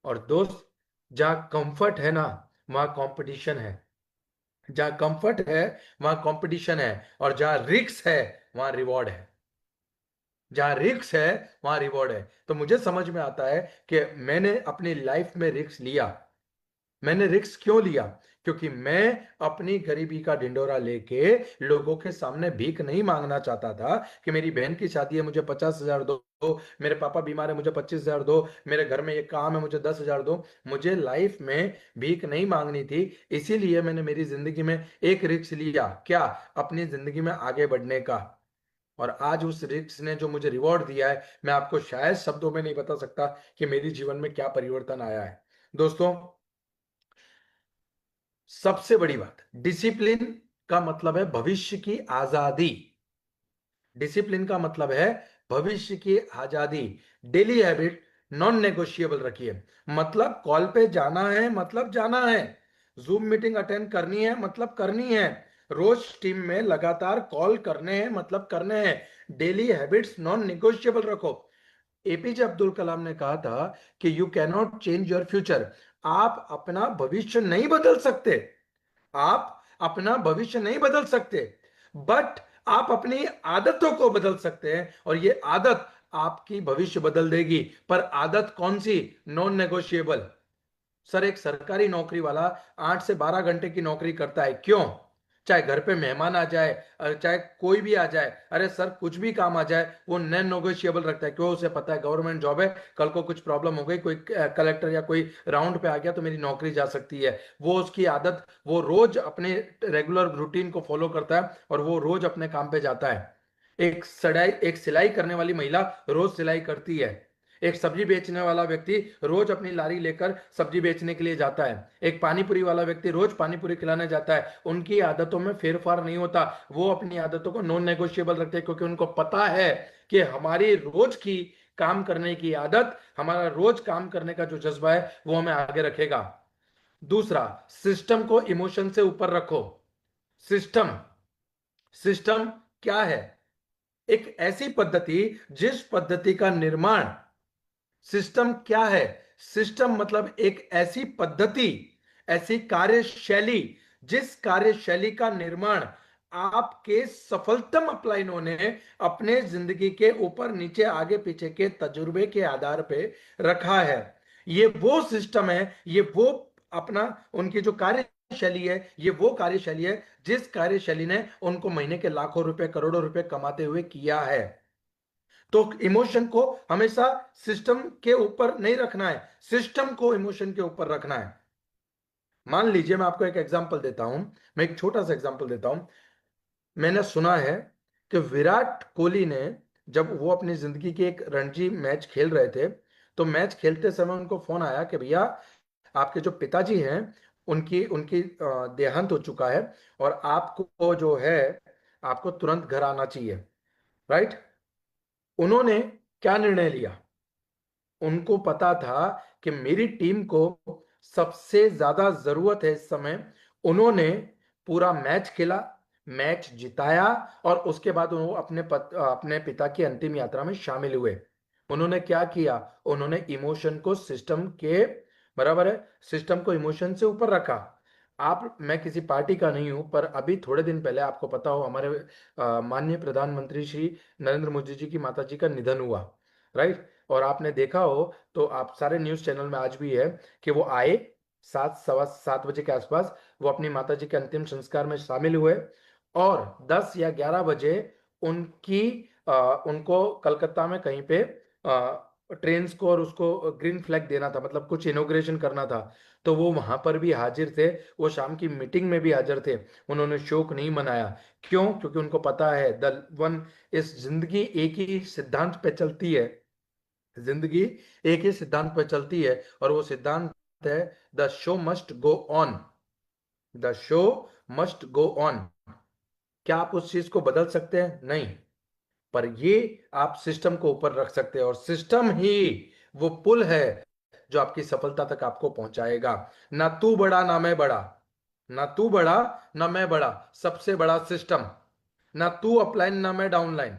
और दोस्त, जहां कंफर्ट है ना, वहां कंपटीशन है। जहां कंफर्ट है वहां कंपटीशन है, और जहां रिक्स है वहां रिवॉर्ड है। जहां रिक्स है वहां रिवॉर्ड है। तो मुझे समझ में आता है कि मैंने अपनी लाइफ में रिक्स लिया। मैंने रिस्क क्यों लिया? क्योंकि मैं अपनी गरीबी का ढिंडोरा लेके लोगों के सामने भीख नहीं मांगना चाहता था कि मेरी बहन की शादी है मुझे 50,000 दो, मेरे पापा बीमार है मुझे 25,000 दो, मेरे घर में ये काम है मुझे 10,000 दो। मुझे लाइफ में भीख नहीं मांगनी थी। इसीलिए मैंने मेरी जिंदगी में एक रिस्क लिया। क्या? अपनी जिंदगी में आगे बढ़ने का। और आज उस रिस्क ने जो मुझे रिवॉर्ड दिया है, मैं आपको शायद शब्दों में नहीं बता सकता कि मेरे जीवन में क्या परिवर्तन आया है। दोस्तों, सबसे बड़ी बात, डिसिप्लिन का मतलब है भविष्य की आजादी। डिसिप्लिन का मतलब है भविष्य की आजादी। डेली हैबिट नॉन नेगोशिएबल रखिए। मतलब कॉल पे जाना है मतलब जाना है, जूम मीटिंग अटेंड करनी है मतलब करनी है, रोज टीम में लगातार कॉल करने हैं मतलब करने हैं। डेली हैबिट्स नॉन नेगोशिएबल रखो। एपीजे अब्दुल कलाम ने कहा था कि you can not change your future. आप अपना भविष्य नहीं बदल सकते, आप अपना भविष्य नहीं बदल सकते, बट आप अपनी आदतों को बदल सकते हैं, और ये आदत आपकी भविष्य बदल देगी। पर आदत कौन सी? Non negotiable. सर, एक सरकारी नौकरी वाला 8 से 12 घंटे की नौकरी करता है, क्यों? चाहे घर पे मेहमान आ जाए, चाहे कोई भी आ जाए, अरे सर कुछ भी काम आ जाए, वो नॉन नेगोशिएबल रखता है। क्यों? उसे पता है गवर्नमेंट जॉब है, कल को कुछ प्रॉब्लम हो गई, कोई कलेक्टर या कोई राउंड पे आ गया तो मेरी नौकरी जा सकती है। वो उसकी आदत, वो रोज अपने रेगुलर रूटीन को फॉलो करता है और वो रोज अपने काम पे जाता है। एक सिलाई करने वाली महिला रोज सिलाई करती है। एक सब्जी बेचने वाला व्यक्ति रोज अपनी लारी लेकर सब्जी बेचने के लिए जाता है। एक पानीपुरी वाला व्यक्ति रोज पानीपुरी खिलाने जाता है। उनकी आदतों में फेरफार नहीं होता, वो अपनी आदतों को नॉन नेगोशिएबल रखते हैं, क्योंकि उनको पता है कि हमारी रोज की काम करने की आदत, हमारा रोज काम करने का जो जज्बा है वो हमें आगे रखेगा। दूसरा, सिस्टम को इमोशन से ऊपर रखो। सिस्टम, सिस्टम क्या है? एक ऐसी पद्धति जिस पद्धति का निर्माण, सिस्टम क्या है? सिस्टम मतलब एक ऐसी पद्धति, ऐसी कार्यशैली, जिस कार्यशैली का निर्माण आपके सफलतम अपलाइनों ने अपने जिंदगी के ऊपर नीचे आगे पीछे के तजुर्बे के आधार पे रखा है। ये वो सिस्टम है, ये वो अपना, उनकी जो कार्यशैली है, ये वो कार्यशैली है जिस कार्यशैली ने उनको महीने के लाखों रुपए, करोड़ों रुपए कमाते हुए किया है। तो इमोशन को हमेशा सिस्टम के ऊपर नहीं रखना है, सिस्टम को इमोशन के ऊपर रखना है। मान लीजिए, मैं आपको एक एग्जांपल देता हूं, मैं एक छोटा सा एग्जांपल देता हूं। मैंने सुना है कि विराट कोहली ने, जब वो अपनी जिंदगी के एक रणजी मैच खेल रहे थे, तो मैच खेलते समय उनको फोन आया कि भैया, आपके जो पिताजी हैं, उनकी उनकी देहांत हो चुका है, और आपको जो है, आपको तुरंत घर आना चाहिए। राइट? उन्होंने क्या निर्णय लिया? उनको पता था कि मेरी टीम को सबसे ज्यादा जरूरत है इस समय। उन्होंने पूरा मैच खेला, मैच जिताया, और उसके बाद वो अपने पिता की अंतिम यात्रा में शामिल हुए। उन्होंने क्या किया? उन्होंने इमोशन को सिस्टम के बराबर है, सिस्टम को इमोशन से ऊपर रखा। आप, मैं किसी पार्टी का नहीं हूं, पर अभी थोड़े दिन पहले आपको पता हो, हमारे माननीय प्रधानमंत्री श्री नरेंद्र मोदी जी की माता जी का निधन हुआ। राइट? और आपने देखा हो तो आप सारे न्यूज चैनल में आज भी है कि वो आए 7, 7:15 बजे के आसपास, वो अपनी माता जी के अंतिम संस्कार में शामिल हुए, और 10 या 11 बजे उनकी उनको कलकत्ता में कहीं पे ट्रेन को और उसको ग्रीन फ्लैग देना था, मतलब कुछ इनोग्रेशन करना था। तो वो वहां पर भी हाजिर थे, वो शाम की मीटिंग में भी हाजिर थे। उन्होंने शोक नहीं मनाया। क्यों? क्योंकि उनको पता है द वन, इस जिंदगी एक ही सिद्धांत पे चलती है, जिंदगी एक ही सिद्धांत पर चलती है, और वो सिद्धांत है the show must go on. The show must go on. क्या आप उस चीज को बदल सकते हैं? नहीं। पर ये आप सिस्टम को ऊपर रख सकते हैं, और सिस्टम ही वो पुल है जो आपकी सफलता तक आपको पहुंचाएगा। ना तू बड़ा ना मैं बड़ा, ना तू बड़ा ना मैं बड़ा, सबसे बड़ा सिस्टम। ना तू अपलाइन ना मैं डाउनलाइन,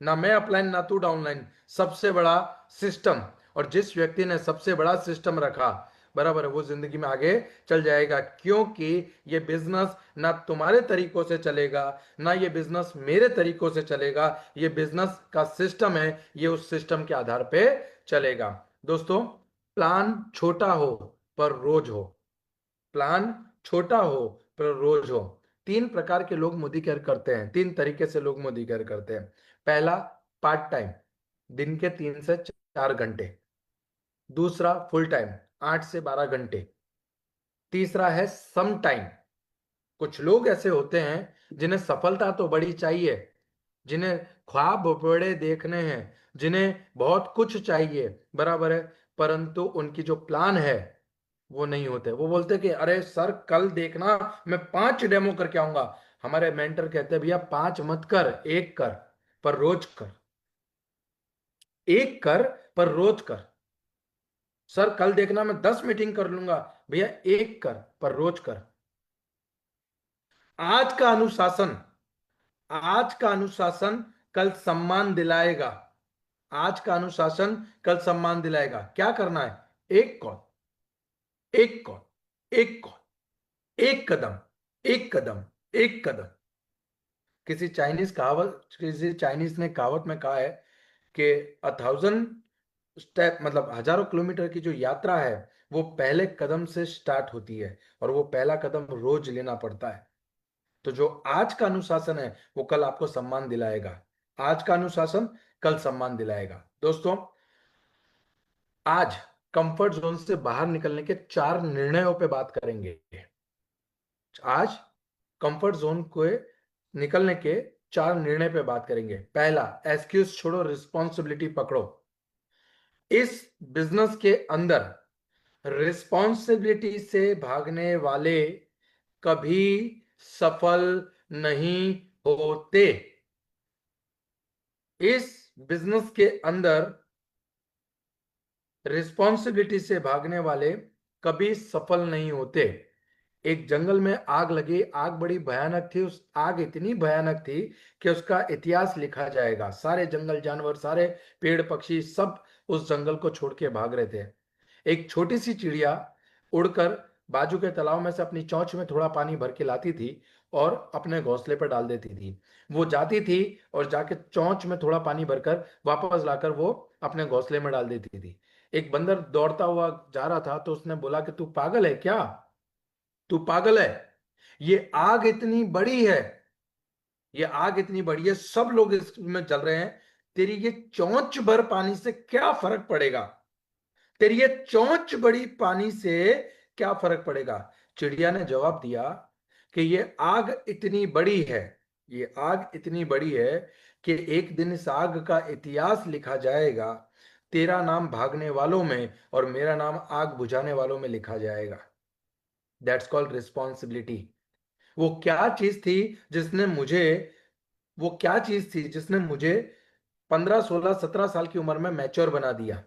ना मैं अपलाइन ना तू डाउनलाइन, सबसे बड़ा सिस्टम। और जिस व्यक्ति ने सबसे बड़ा सिस्टम रखा, बराबर है, वो जिंदगी में आगे चल जाएगा। क्योंकि ये बिजनेस ना तुम्हारे तरीकों से चलेगा, ना ये बिजनेस मेरे तरीकों से चलेगा। ये बिजनेस का सिस्टम है, ये उस सिस्टम के आधार पे चलेगा। दोस्तों, प्लान छोटा हो पर रोज हो, प्लान छोटा हो पर रोज हो। 3 प्रकार के लोग मोदी केयर करते हैं, 3 तरीके से लोग मोदी केयर करते हैं। पहला, पार्ट टाइम, दिन के 3 से 4 घंटे। दूसरा, फुल टाइम, 8 से 12 घंटे। तीसरा है सम टाइम। कुछ लोग ऐसे होते हैं जिन्हें सफलता तो बड़ी चाहिए, जिन्हें ख्वाब बड़े देखने हैं, जिन्हें बहुत कुछ चाहिए, बराबर है, परंतु उनकी जो प्लान है वो नहीं होते। वो बोलते कि अरे सर, कल देखना, मैं 5 डेमो करके आऊंगा। हमारे मेंटर कहते हैं भैया, 5 मत कर, एक कर, पर रोज कर। एक कर, पर रोज कर। सर कल देखना, मैं 10 मीटिंग कर लूंगा। भैया एक कर, पर रोज कर। आज का अनुशासन, आज का अनुशासन कल सम्मान दिलाएगा। आज का अनुशासन कल सम्मान दिलाएगा। क्या करना है? एक कॉल, एक कॉल, एक कॉल, एक कदम, एक कदम, एक कदम। किसी चाइनीज ने कहावत में कहा है कि 1000 स्टेप, मतलब हजारों किलोमीटर की जो यात्रा है वो पहले कदम से स्टार्ट होती है, और वो पहला कदम रोज लेना पड़ता है। तो जो आज का अनुशासन है वो कल आपको सम्मान दिलाएगा। आज का अनुशासन कल सम्मान दिलाएगा। दोस्तों, आज कंफर्ट जोन से बाहर निकलने के 4 निर्णयों पे बात करेंगे। आज कंफर्ट जोन को निकलने के 4 निर्णय पे बात करेंगे। पहला, एक्सक्यूज छोड़ो, रिस्पॉन्सिबिलिटी पकड़ो। इस बिजनेस के अंदर रिस्पॉन्सिबिलिटी से भागने वाले कभी सफल नहीं होते। इस बिजनेस के अंदर रिस्पॉन्सिबिलिटी से भागने वाले कभी सफल नहीं होते। एक जंगल में आग लगी, आग बड़ी भयानक थी। उस आग इतनी भयानक थी कि उसका इतिहास लिखा जाएगा। सारे जंगल जानवर, सारे पेड़ पक्षी सब उस जंगल को छोड़ के भाग रहे थे। एक छोटी सी चिड़िया उड़कर बाजू के तालाब में से अपनी चोंच में थोड़ा पानी भर के लाती थी और अपने घोंसले पर डाल देती थी। वो जाती थी और जाके चोंच में थोड़ा पानी भरकर वापस लाकर वो अपने घोंसले में डाल देती थी। एक बंदर दौड़ता हुआ जा रहा था तो उसने बोला कि तू पागल है क्या? तू पागल है? ये आग इतनी बड़ी है, ये आग इतनी बड़ी है, सब लोग इसमें जल रहे हैं। तेरी ये चोंच भर पानी से क्या फर्क पड़ेगा? तेरी ये चोंच बड़ी पानी से क्या फर्क पड़ेगा? चिड़िया ने जवाब दिया कि ये आग इतनी बड़ी है, ये आग इतनी बड़ी है कि एक दिन इस आग का इतिहास लिखा जाएगा। तेरा नाम भागने वालों में और मेरा नाम आग बुझाने वालों में लिखा जाएगा। That's called responsibility. वो क्या चीज थी जिसने मुझे वो क्या चीज थी जिसने मुझे 15 16 17 साल की उम्र में मैच्योर बना दिया?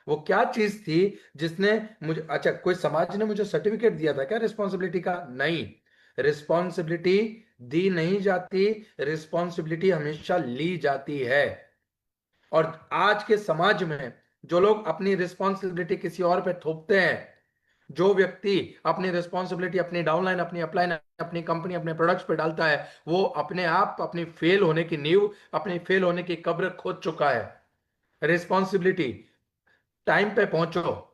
वो क्या चीज थी जिसने मुझे, अच्छा, कोई समाज ने मुझे सर्टिफिकेट दिया था क्या रिस्पॉन्सिबिलिटी का? नहीं। रिस्पॉन्सिबिलिटी दी नहीं जाती, रिस्पॉन्सिबिलिटी हमेशा ली जाती है। और आज के समाज में जो लोग अपनी रिस्पॉन्सिबिलिटी किसी और पे थोपते हैं, जो व्यक्ति अपनी रिस्पॉन्सिबिलिटी अपनी डाउनलाइन, अपनी अपलाइन, अपनी कंपनी, अपने प्रोडक्ट्स पे डालता है, वो अपने आप अपनी फेल होने की नींव, अपनी फेल होने की कब्र खोद चुका है। रिस्पॉन्सिबिलिटी, टाइम पे पहुंचो।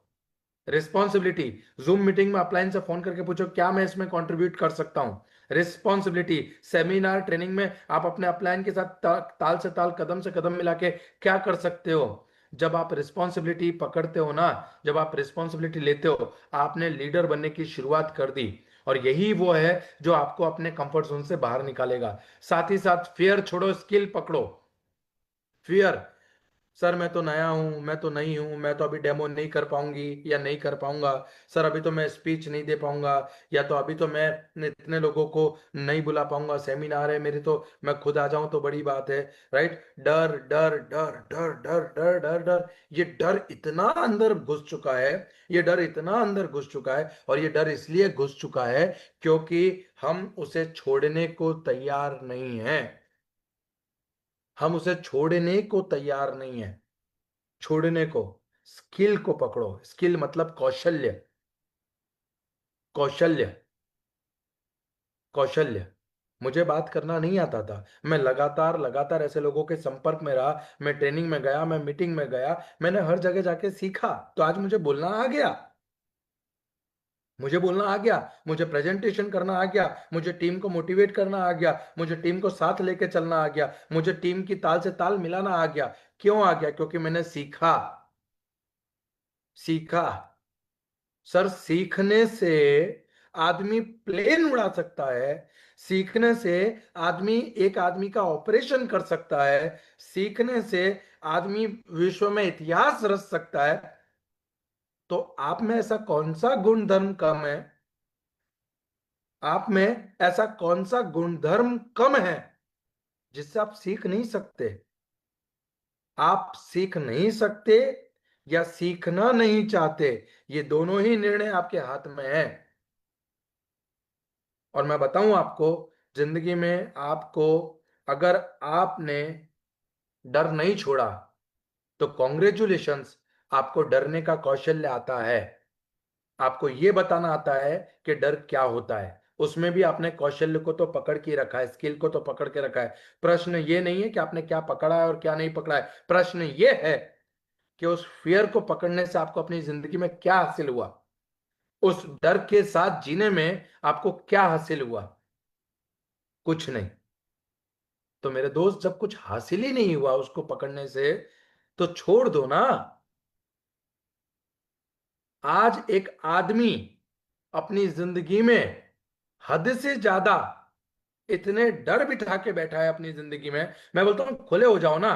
रिस्पॉन्सिबिलिटी, जूम मीटिंग में अपलाइन से फोन करके पूछो क्या मैं इसमें कंट्रीब्यूट कर सकता हूं। रिस्पॉन्सिबिलिटी, सेमिनार ट्रेनिंग में आप अपने अपलाइन के साथ ताल से ताल, कदम से कदम मिला के क्या कर सकते हो। जब आप रिस्पॉन्सिबिलिटी पकड़ते हो ना, जब आप रिस्पॉन्सिबिलिटी लेते हो, आपने लीडर बनने की शुरुआत कर दी। और यही वो है जो आपको अपने कंफर्ट जोन से बाहर निकालेगा। साथ ही साथ फियर छोड़ो, स्किल पकड़ो। फियर, सर मैं तो नया हूं, मैं तो नहीं हूं, मैं तो अभी डेमो नहीं कर पाऊंगी या नहीं कर पाऊंगा। सर अभी तो मैं स्पीच नहीं दे पाऊंगा, या तो अभी तो मैं इतने लोगों को नहीं बुला पाऊंगा, सेमिनार है मेरे, तो मैं खुद आ जाऊं तो बड़ी बात है। राइट? डर डर डर डर डर डर डर डर, ये डर इतना अंदर घुस चुका है, ये डर इतना अंदर घुस चुका है, और ये डर इसलिए घुस चुका है क्योंकि हम उसे छोड़ने को तैयार नहीं है। हम उसे छोड़ने को तैयार नहीं है। छोड़ने को, स्किल को पकड़ो। स्किल मतलब कौशल्य, कौशल्य, कौशल्य। मुझे बात करना नहीं आता था, मैं लगातार लगातार ऐसे लोगों के संपर्क में रहा, मैं ट्रेनिंग में गया, मैं मीटिंग में गया, मैंने हर जगह जाके सीखा, तो आज मुझे बोलना आ गया। मुझे बोलना आ गया, मुझे प्रेजेंटेशन करना आ गया, मुझे टीम को मोटिवेट करना आ गया, मुझे टीम को साथ लेके चलना आ गया, मुझे टीम की ताल से ताल मिलाना आ गया। क्यों आ गया? क्योंकि मैंने सीखा। सीखा। सर, सीखने से आदमी प्लेन उड़ा सकता है। सीखने से आदमी एक आदमी का ऑपरेशन कर सकता है। सीखने से आदमी विश्व में इतिहास रच सकता है। तो आप में ऐसा कौन सा गुणधर्म कम है? आप में ऐसा कौन सा गुणधर्म कम है जिससे आप सीख नहीं सकते? आप सीख नहीं सकते या सीखना नहीं चाहते, ये दोनों ही निर्णय आपके हाथ में है। और मैं बताऊं आपको, जिंदगी में आपको, अगर आपने डर नहीं छोड़ा, तो कॉन्ग्रेचुलेशंस, आपको डरने का कौशल्य आता है, आपको ये बताना आता है कि डर क्या होता है। उसमें भी आपने कौशल्य को तो पकड़ के रखा है, स्किल को तो पकड़ के रखा है। प्रश्न ये नहीं है कि आपने क्या पकड़ा है और क्या नहीं पकड़ा है, प्रश्न ये है कि उस फियर को पकड़ने से आपको अपनी जिंदगी में क्या हासिल हुआ, उस डर के साथ जीने में आपको क्या हासिल हुआ। कुछ नहीं। तो मेरे दोस्त, जब कुछ हासिल ही नहीं हुआ उसको पकड़ने से, तो छोड़ दो ना। आज एक आदमी अपनी जिंदगी में हद से ज्यादा इतने डर बिठा के बैठा है अपनी जिंदगी में। मैं बोलता हूँ खुले हो जाओ ना।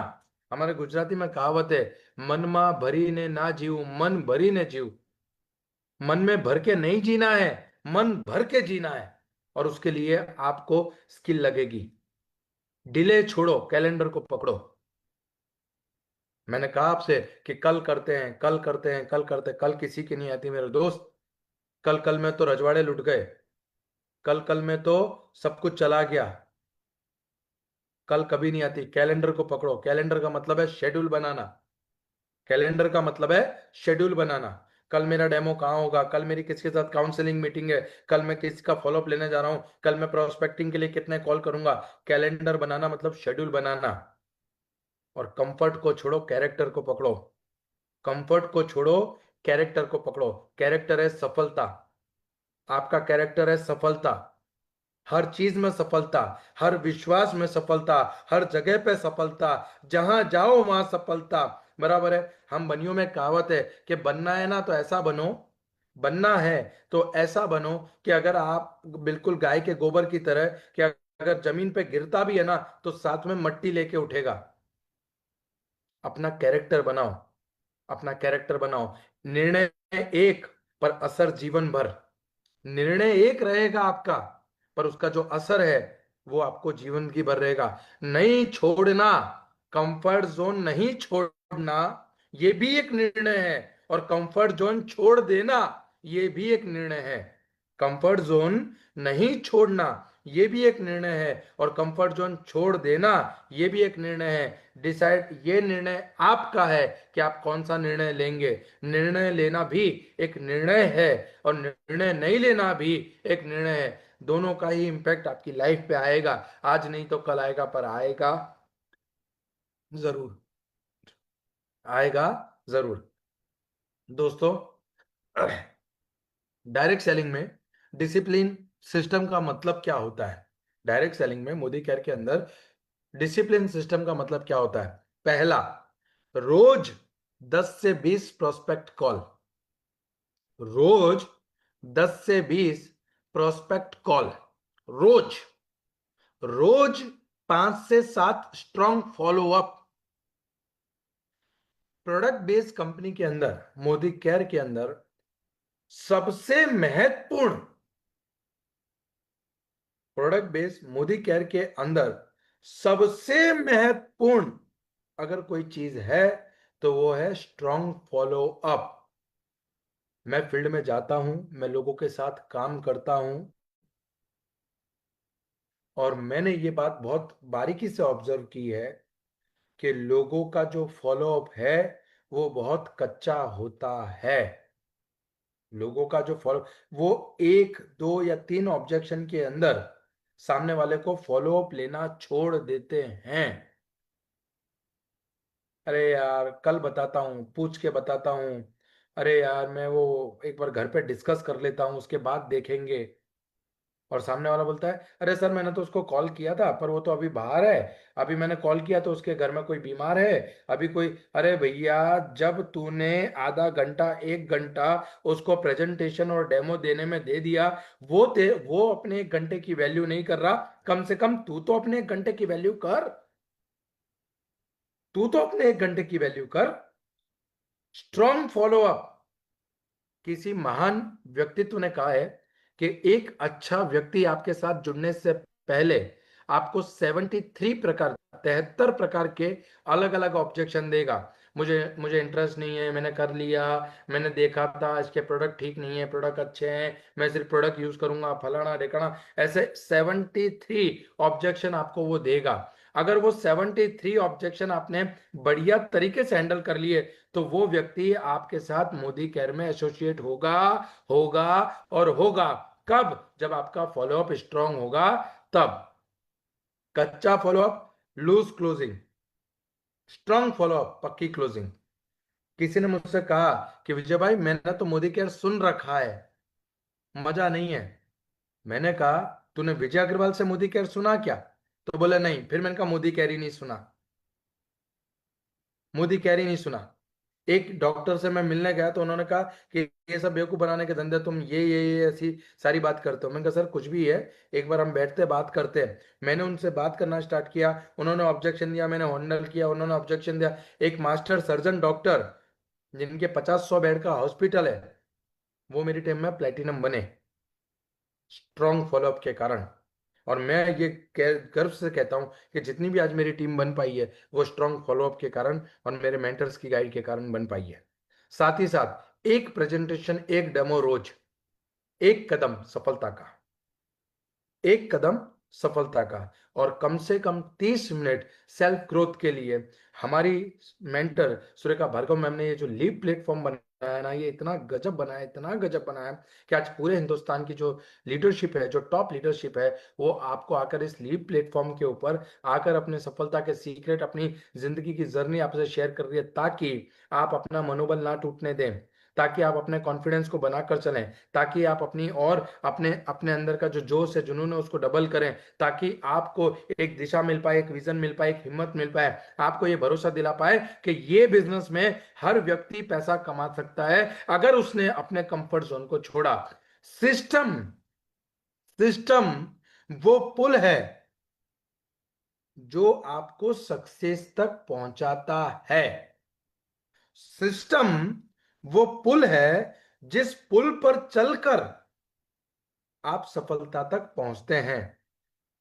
हमारे गुजराती में कहावत है, मन मा भरी ने ना जीव, मन भरी ने जीव। मन में भर के नहीं जीना है, मन भर के जीना है। और उसके लिए आपको स्किल लगेगी। डिले छोड़ो, कैलेंडर को पकड़ो। मैंने कहा आपसे कि कल करते हैं, कल करते हैं, कल करते हैं, कल किसी की नहीं आती मेरे दोस्त। कल कल में तो रजवाड़े लुट गए, कल कल में तो सब कुछ चला गया। कल कभी नहीं आती। कैलेंडर को पकड़ो। कैलेंडर का मतलब है शेड्यूल बनाना। कैलेंडर का मतलब है शेड्यूल बनाना। कल मेरा डेमो कहाँ होगा, कल मेरी किसके साथ काउंसलिंग मीटिंग है, कल मैं किसका फॉलोअप लेने जा रहा हूँ, कल मैं प्रोस्पेक्टिंग के लिए कितने कॉल करूंगा। कैलेंडर बनाना मतलब शेड्यूल बनाना। और कंफर्ट को छोड़ो, कैरेक्टर को पकड़ो। कंफर्ट को छोड़ो, कैरेक्टर को पकड़ो। कैरेक्टर है सफलता। आपका कैरेक्टर है सफलता। हर चीज में सफलता, हर विश्वास में सफलता, हर जगह पे सफलता, जहां जाओ वहां सफलता। बराबर है। हम बनियों में कहावत है कि बनना है ना तो ऐसा बनो, बनना है तो ऐसा बनो कि अगर आप बिल्कुल गाय के गोबर की तरह, कि अगर जमीन पे गिरता भी है ना तो साथ में मट्टी लेके उठेगा। अपना कैरेक्टर बनाओ, अपना कैरेक्टर बनाओ। निर्णय एक, पर असर जीवन भर। निर्णय एक रहेगा आपका, पर उसका जो असर है वो आपको जीवन की भर रहेगा। नहीं छोड़ना, कंफर्ट जोन नहीं छोड़ना, ये भी एक निर्णय है। और कंफर्ट जोन छोड़ देना, ये भी एक निर्णय है। कंफर्ट जोन नहीं छोड़ना, ये भी एक निर्णय है। और कंफर्ट जोन छोड़ देना, ये भी एक निर्णय है। डिसाइड, ये निर्णय आपका है कि आप कौन सा निर्णय लेंगे। निर्णय लेना भी एक निर्णय है, और निर्णय नहीं लेना भी एक निर्णय है। दोनों का ही इम्पैक्ट आपकी लाइफ पे आएगा। आज नहीं तो कल आएगा, पर आएगा जरूर। आएगा जरूर। दोस्तों, डायरेक्ट सेलिंग में डिसिप्लिन सिस्टम का मतलब क्या होता है? डायरेक्ट सेलिंग में मोदी केयर के अंदर डिसिप्लिन सिस्टम का मतलब क्या होता है? पहला, रोज 10 से 20 प्रोस्पेक्ट कॉल। रोज 10 से 20 प्रोस्पेक्ट कॉल। रोज। रोज 5 से 7 strong follow up. Product based company के अंदर, मोदी केयर के अंदर सबसे महत्वपूर्ण, प्रोडक्ट बेस्ड मोदी केयर के अंदर सबसे महत्वपूर्ण अगर कोई चीज है तो वो है स्ट्रॉन्ग फॉलो अप। मैं फील्ड में जाता हूं, मैं लोगों के साथ काम करता हूं, और मैंने ये बात बहुत बारीकी से ऑब्जर्व की है कि लोगों का जो फॉलो अप है वो बहुत कच्चा होता है। लोगों का जो फॉलो, वो एक दो या तीन ऑब्जेक्शन के अंदर सामने वाले को फॉलो अप लेना छोड़ देते हैं। अरे यार कल बताता हूँ, पूछ के बताता हूँ। अरे यार मैं वो एक बार घर पे डिस्कस कर लेता हूँ, उसके बाद देखेंगे। और सामने वाला बोलता है, अरे सर मैंने तो उसको कॉल किया था पर वो तो अभी बाहर है, अभी मैंने कॉल किया तो उसके घर में कोई बीमार है, अभी कोई। अरे भैया, जब तूने आधा घंटा 1 घंटा उसको प्रेजेंटेशन और डेमो देने में दे दिया, वो अपने 1 घंटे की वैल्यू नहीं कर रहा। कम से कम तू तो अपने 1 घंटे की वैल्यू कर। तू तो अपने 1 घंटे की वैल्यू कर। Strong follow up. किसी महान व्यक्तित्व ने कहा है कि एक अच्छा व्यक्ति आपके साथ जुड़ने से पहले आपको 73 प्रकार, 73 प्रकार के अलग अलग ऑब्जेक्शन देगा। मुझे मुझे इंटरेस्ट नहीं है, मैंने कर लिया, मैंने देखा था इसके प्रोडक्ट ठीक नहीं है, प्रोडक्ट अच्छे हैं, मैं सिर्फ प्रोडक्ट यूज करूंगा, फलाना ढेकाना। ऐसे 73 ऑब्जेक्शन आपको वो देगा। अगर वो 73 ऑब्जेक्शन आपने बढ़िया तरीके से हैंडल कर लिए तो वो व्यक्ति आपके साथ मोदी केयर में एसोसिएट होगा, होगा और होगा। कब? जब आपका फॉलोअप स्ट्रांग होगा तब। कच्चा follow up, loose closing, strong follow up, पक्की क्लोजिंग। किसी ने मुझसे कहा कि विजय भाई मैंने तो मोदी केयर सुन रखा है, मजा नहीं है। मैंने कहा तूने विजय अग्रवाल से मोदी केयर सुना क्या? तो बोले नहीं। फिर मैंने कहा मोदी केयर ही नहीं सुना, मोदी केयर ही नहीं सुना। एक डॉक्टर से मैं मिलने गया तो उन्होंने कहा कि ये सब बेवकूफ बनाने के धंधे, तुम ये ऐसी सारी बात करते हो। मैंने कहा सर कुछ भी है, एक बार हम बैठते बात करते हैं। मैंने उनसे बात करना स्टार्ट किया, उन्होंने ऑब्जेक्शन दिया, मैंने हैंडल किया, उन्होंने ऑब्जेक्शन दिया। एक मास्टर सर्जन डॉक्टर जिनके 50-100 बेड का हॉस्पिटल है, वो मेरी टीम में प्लेटिनम बने, स्ट्रॉन्ग फॉलोअप के कारण। और मैं ये गर्व से कहता हूं कि जितनी भी आज मेरी टीम बन पाई है वो स्ट्रॉन्ग फॉलोअप के कारण और मेरे मेंटर्स की गाइड के कारण बन पाई है। साथ ही साथ एक प्रेजेंटेशन, एक डेमो रोज, एक कदम सफलता का, एक कदम सफलता का। और कम से कम 30 मिनट सेल्फ ग्रोथ के लिए हमारी मेंटर सुरेखा भार्गव मैम ने ये जो लीप प्लेटफॉर्म बनाया है ना, ये इतना गजब बनाया, इतना गजब बनाया कि आज पूरे हिंदुस्तान की जो लीडरशिप है, जो टॉप लीडरशिप है, वो आपको आकर इस लीप प्लेटफॉर्म के ऊपर आकर अपने सफलता के सीक्रेट, अपनी जिंदगी की जर्नी आपसे शेयर कर रही है, ताकि आप अपना मनोबल ना टूटने दें, ताकि आप अपने कॉन्फिडेंस को बनाकर चलें, ताकि आप अपनी और अपने अपने अंदर का जो जोश है, जुनून है, उसको डबल करें, ताकि आपको एक दिशा मिल पाए, एक विजन मिल पाए, एक हिम्मत मिल पाए, आपको ये भरोसा दिला पाए कि ये बिजनेस में हर व्यक्ति पैसा कमा सकता है अगर उसने अपने कंफर्ट जोन को छोड़ा। सिस्टम, सिस्टम वो पुल है जो आपको सक्सेस तक पहुंचाता है। सिस्टम वो पुल है जिस पुल पर चलकर आप सफलता तक पहुंचते हैं।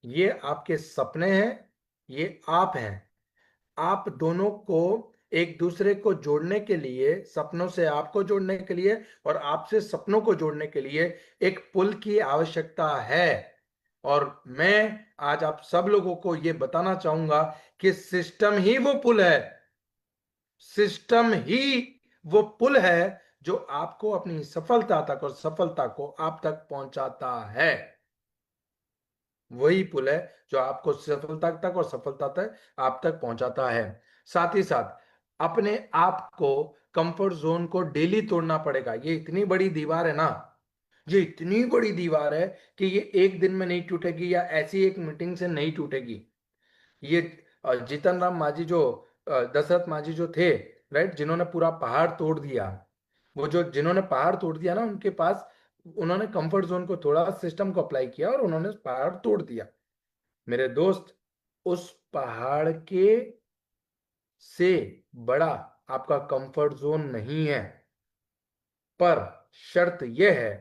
ये आपके सपने हैं, ये आप हैं। आप दोनों को एक दूसरे को जोड़ने के लिए, सपनों से आपको जोड़ने के लिए और आपसे सपनों को जोड़ने के लिए एक पुल की आवश्यकता है। और मैं आज आप सब लोगों को ये बताना चाहूंगा कि सिस्टम ही वो पुल है, सिस्टम ही वो पुल है जो आपको अपनी सफलता तक और सफलता को आप तक पहुंचाता है। वही पुल है जो आपको सफलता तक और सफलता तक आप तक पहुंचाता है। साथ ही साथ अपने आप को, कंफर्ट जोन को डेली तोड़ना पड़ेगा। ये इतनी बड़ी दीवार है ना, ये इतनी बड़ी दीवार है कि ये एक दिन में नहीं टूटेगी या ऐसी एक मीटिंग से नहीं टूटेगी। ये जीतन राम मांझी जो दशरथ मांझी जो थे, राइट, जिन्होंने पूरा पहाड़ तोड़ दिया, वो जो जिन्होंने पहाड़ तोड़ दिया ना, उनके पास, उन्होंने कंफर्ट जोन को थोड़ा सिस्टम को अप्लाई किया और उन्होंने पहाड़ तोड़ दिया। मेरे दोस्त, उस पहाड़ के से बड़ा आपका कंफर्ट जोन नहीं है। पर शर्त यह है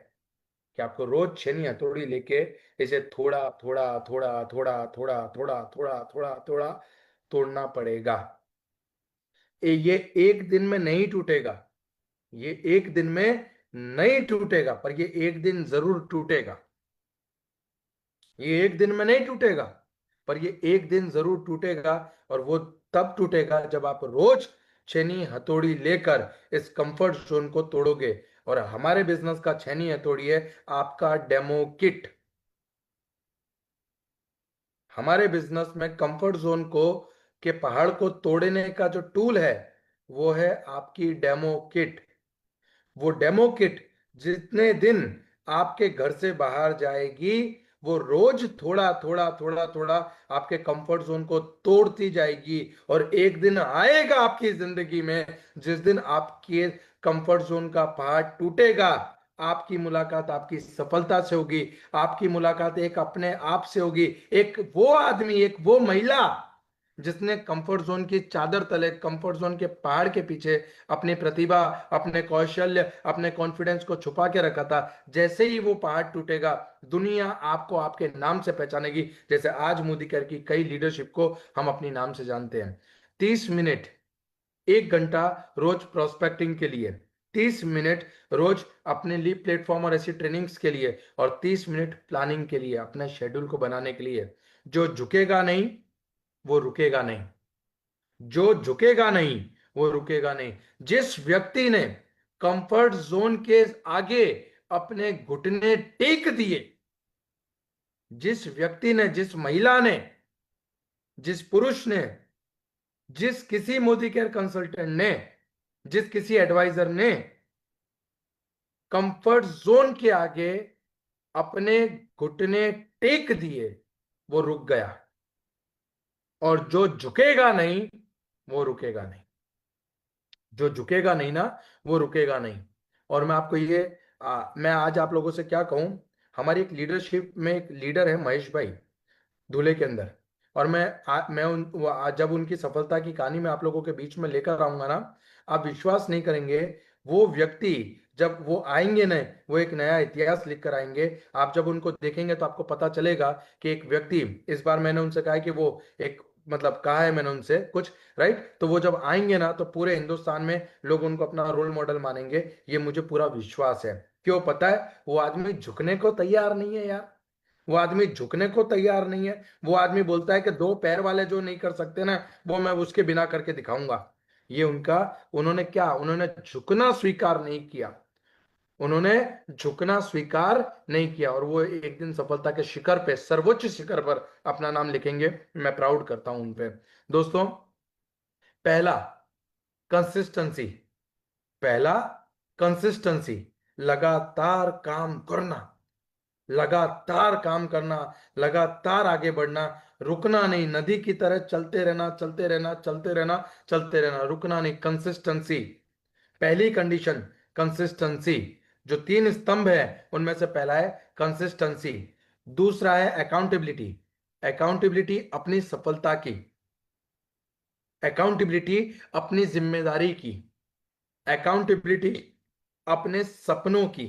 कि आपको रोज छेनी हथौड़ी लेके इसे थोड़ा थोड़ा थोड़ा थोड़ा थोड़ा थोड़ा थोड़ा थोड़ा थोड़ा तोड़ना पड़ेगा। ये एक दिन में नहीं टूटेगा, ये एक दिन में नहीं टूटेगा, पर ये एक दिन जरूर टूटेगा। ये एक दिन में नहीं टूटेगा, पर ये एक दिन जरूर टूटेगा। और वो तब टूटेगा जब आप रोज छेनी हथौड़ी लेकर इस कंफर्ट जोन को तोड़ोगे। और हमारे बिजनेस का छेनी हथौड़ी है आपका डेमो किट। हमारे बिजनेस में कंफर्ट जोन को, के पहाड़ को तोड़ने का जो टूल है वो है आपकी डेमो किट। वो डेमो किट जितने दिन आपके घर से बाहर जाएगी, वो रोज थोड़ा थोड़ा थोड़ा थोड़ा आपके कंफर्ट जोन को तोड़ती जाएगी। और एक दिन आएगा आपकी जिंदगी में जिस दिन आपके कंफर्ट जोन का पहाड़ टूटेगा। आपकी मुलाकात आपकी सफलता से होगी, आपकी मुलाकात एक अपने आप से होगी, एक वो आदमी, एक वो महिला जिसने कंफर्ट जोन की चादर तले, कंफर्ट जोन के पहाड़ के पीछे अपनी प्रतिभा, अपने कौशल्य, अपने कॉन्फिडेंस को छुपा के रखा था। जैसे ही वो पहाड़ टूटेगा, दुनिया आपको आपके नाम से पहचानेगी। जैसे आज मोदी केयर की कई लीडरशिप को हम अपनी नाम से जानते हैं। 30 मिनट, 1 घंटा रोज प्रोस्पेक्टिंग के लिए, 30 मिनट रोज अपने लीव प्लेटफॉर्म और ऐसी ट्रेनिंग्स के लिए, और 30 मिनट प्लानिंग के लिए, अपने शेड्यूल को बनाने के लिए। जो झुकेगा नहीं वो रुकेगा नहीं। जो झुकेगा नहीं वो रुकेगा नहीं। जिस व्यक्ति ने कंफर्ट जोन के आगे अपने घुटने टेक दिए, जिस व्यक्ति ने, जिस महिला ने, जिस पुरुष ने, जिस किसी मोदी केयर कंसल्टेंट ने, जिस किसी एडवाइजर ने कंफर्ट जोन के आगे अपने घुटने टेक दिए, वो रुक गया। और जो झुकेगा नहीं वो रुकेगा नहीं। जो झुकेगा नहीं ना, वो रुकेगा नहीं। और मैं आपको ये मैं आज आप लोगों से क्या कहूं, हमारी एक लीडरशिप में एक लीडर है महेश भाई, दूल्हे के अंदर। और मैं जब उनकी सफलता की कहानी मैं आप लोगों के बीच में लेकर आऊंगा ना, आप विश्वास नहीं करेंगे। वो व्यक्ति जब वो आएंगे ना, वो एक नया इतिहास लिख कर आएंगे। आप जब उनको देखेंगे तो आपको पता चलेगा कि एक व्यक्ति, इस बार मैंने उनसे कहा है कि वो एक, मतलब कहा है मैंने उनसे कुछ, राइट। तो वो जब आएंगे ना तो पूरे हिंदुस्तान में लोग उनको अपना रोल मॉडल मानेंगे, ये मुझे पूरा विश्वास है। क्यों पता है? वो आदमी झुकने को तैयार नहीं है यार। वो आदमी झुकने को तैयार नहीं है। वो आदमी बोलता है कि दो पैर वाले जो नहीं कर सकते ना, वो मैं उसके बिना करके दिखाऊंगा। ये उनका, उन्होंने क्या, उन्होंने झुकना स्वीकार नहीं किया। उन्होंने झुकना स्वीकार नहीं किया, और वो एक दिन सफलता के शिखर पे, सर्वोच्च शिखर पर अपना नाम लिखेंगे। मैं प्राउड करता हूं उन पे। दोस्तों, पहला कंसिस्टेंसी। पहला कंसिस्टेंसी, लगातार काम करना, लगातार काम करना, लगातार आगे बढ़ना, रुकना नहीं। नदी की तरह चलते रहना, चलते रहना, चलते रहना, चलते रहना, रुकना नहीं। कंसिस्टेंसी, पहली कंडीशन कंसिस्टेंसी। जो तीन स्तंभ है उनमें से पहला है कंसिस्टेंसी। दूसरा है अकाउंटेबिलिटी। अकाउंटेबिलिटी अपनी सफलता की, अकाउंटेबिलिटी अपनी जिम्मेदारी की, अकाउंटेबिलिटी अपने सपनों की,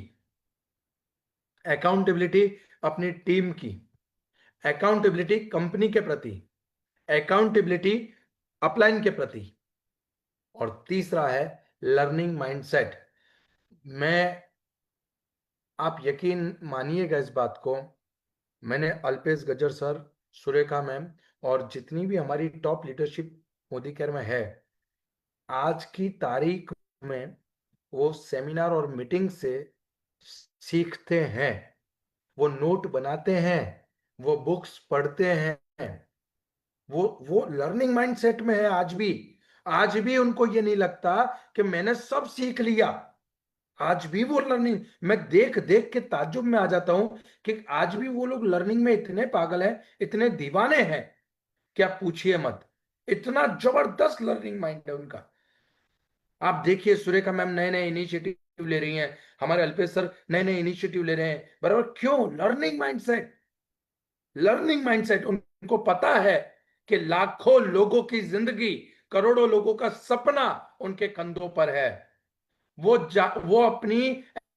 अकाउंटेबिलिटी अपनी टीम की, अकाउंटेबिलिटी कंपनी के प्रति, अकाउंटेबिलिटी अपलाइन के प्रति, और तीसरा है लर्निंग माइंडसेट। मैं, आप यकीन मानिएगा इस बात को, मैंने अल्पेश गजर सर, सुरेखा मैम, और जितनी भी हमारी टॉप लीडरशिप मोदी केयर में है, आज की तारीख में वो सेमिनार और मीटिंग से सीखते हैं, वो नोट बनाते हैं, वो बुक्स पढ़ते हैं। वो लर्निंग माइंडसेट में है आज भी। आज भी उनको ये नहीं लगता कि मैंने सब सीख लिया। आज भी वो लर्निंग, मैं देख देख के ताज्जुब में आ जाता हूं कि आज भी वो लोग लर्निंग में इतने पागल हैं, इतने दीवाने हैं, क्या पूछिए मत। इतना जबरदस्त लर्निंग माइंड है उनका। आप देखिए, सुरेखा मैम नए नए इनिशिएटिव ले रही हैं, हमारे अल्पेश सर नए नए इनिशिएटिव ले रहे हैं, बराबर। क्यों? Learning mindset. Learning mindset. उनको पता है कि लाखों लोगों की जिंदगी, करोड़ों लोगों का सपना उनके कंधों पर है। वो अपनी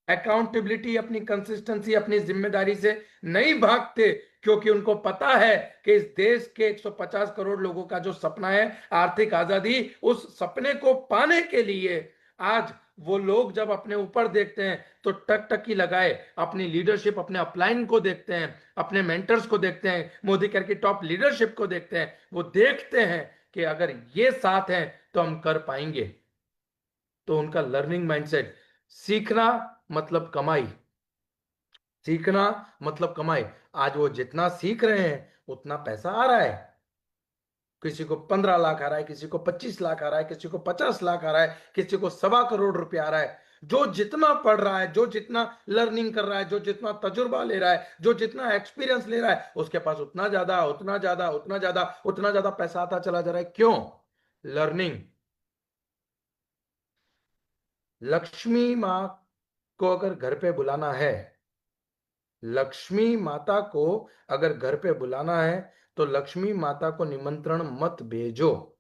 अकाउंटेबिलिटी, अपनी कंसिस्टेंसी, अपनी जिम्मेदारी से नहीं भागते, क्योंकि उनको पता है कि इस देश के 150 करोड़ लोगों का जो सपना है आर्थिक आजादी, उस सपने को पाने के लिए आज वो लोग जब अपने ऊपर देखते हैं तो टकटकी लगाए अपनी लीडरशिप, अपने अपलाइन को देखते हैं, अपने मेंटर्स को देखते हैं, मोदी केयर की टॉप लीडरशिप को देखते हैं। वो देखते हैं कि अगर ये साथ हैं तो हम कर पाएंगे। तो उनका लर्निंग माइंडसेट, सीखना मतलब कमाई, सीखना मतलब कमाई। आज वो जितना सीख रहे हैं उतना पैसा आ रहा है। किसी को 15 लाख आ रहा है, किसी को 25 लाख आ रहा है, किसी को 50 लाख आ रहा है, किसी को 1.25 करोड़ रुपया आ रहा है। जो जितना पढ़ रहा है, जो जितना लर्निंग कर रहा है, जो जितना तजुर्बा ले रहा है, जो जितना एक्सपीरियंस ले रहा है, उसके पास उतना ज्यादा, उतना ज्यादा, उतना ज्यादा, उतना ज्यादा पैसा आता चला जा रहा है। क्यों? लर्निंग। लक्ष्मी माँ को अगर घर पे बुलाना है, लक्ष्मी माता को अगर घर पे बुलाना है तो लक्ष्मी माता को निमंत्रण मत भेजो।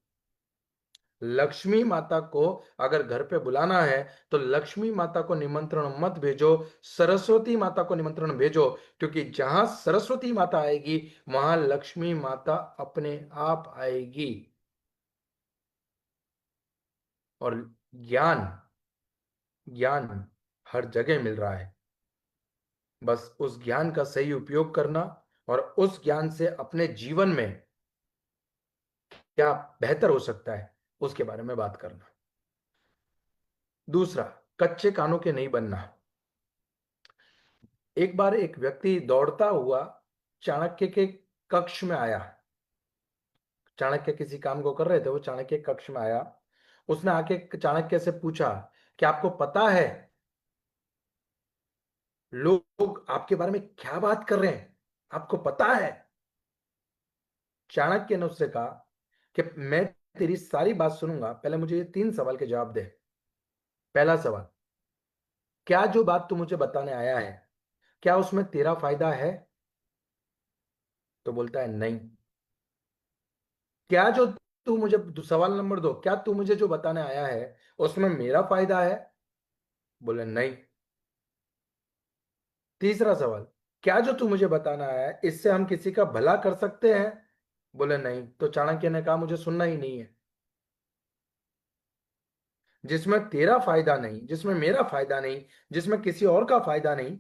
लक्ष्मी माता को अगर घर पे बुलाना है तो लक्ष्मी माता को निमंत्रण मत भेजो, सरस्वती माता को निमंत्रण भेजो। क्योंकि जहां सरस्वती माता आएगी वहां लक्ष्मी माता अपने आप आएगी। और ज्ञान, ज्ञान हर जगह मिल रहा है। बस उस ज्ञान का सही उपयोग करना और उस ज्ञान से अपने जीवन में क्या बेहतर हो सकता है, उसके बारे में बात करना। दूसरा, कच्चे कानों के नहीं बनना। एक बार एक व्यक्ति दौड़ता हुआ चाणक्य के कक्ष में आया। चाणक्य किसी काम को कर रहे थे, वो चाणक्य के कक्ष में आया। उसने आके चाणक्य से पूछा कि आपको पता है लोग आपके बारे में क्या बात कर रहे हैं, आपको पता है? चाणक्य ने उससे कहा कि मैं तेरी सारी बात सुनूंगा, पहले मुझे ये 3 सवाल के जवाब दे। पहला सवाल, क्या जो बात तू मुझे बताने आया है, क्या उसमें तेरा फायदा है? तो बोलता है नहीं। क्या जो तू मुझे, सवाल नंबर 2, क्या तू मुझे जो बताने आया है उसमें मेरा फायदा है? बोले नहीं। तीसरा सवाल, क्या जो तू मुझे बताना है इससे हम किसी का भला कर सकते हैं? बोले नहीं। तो चाणक्य ने कहा मुझे सुनना ही नहीं है। जिसमें तेरा फायदा नहीं, जिसमें मेरा फायदा नहीं, जिसमें किसी और का फायदा नहीं,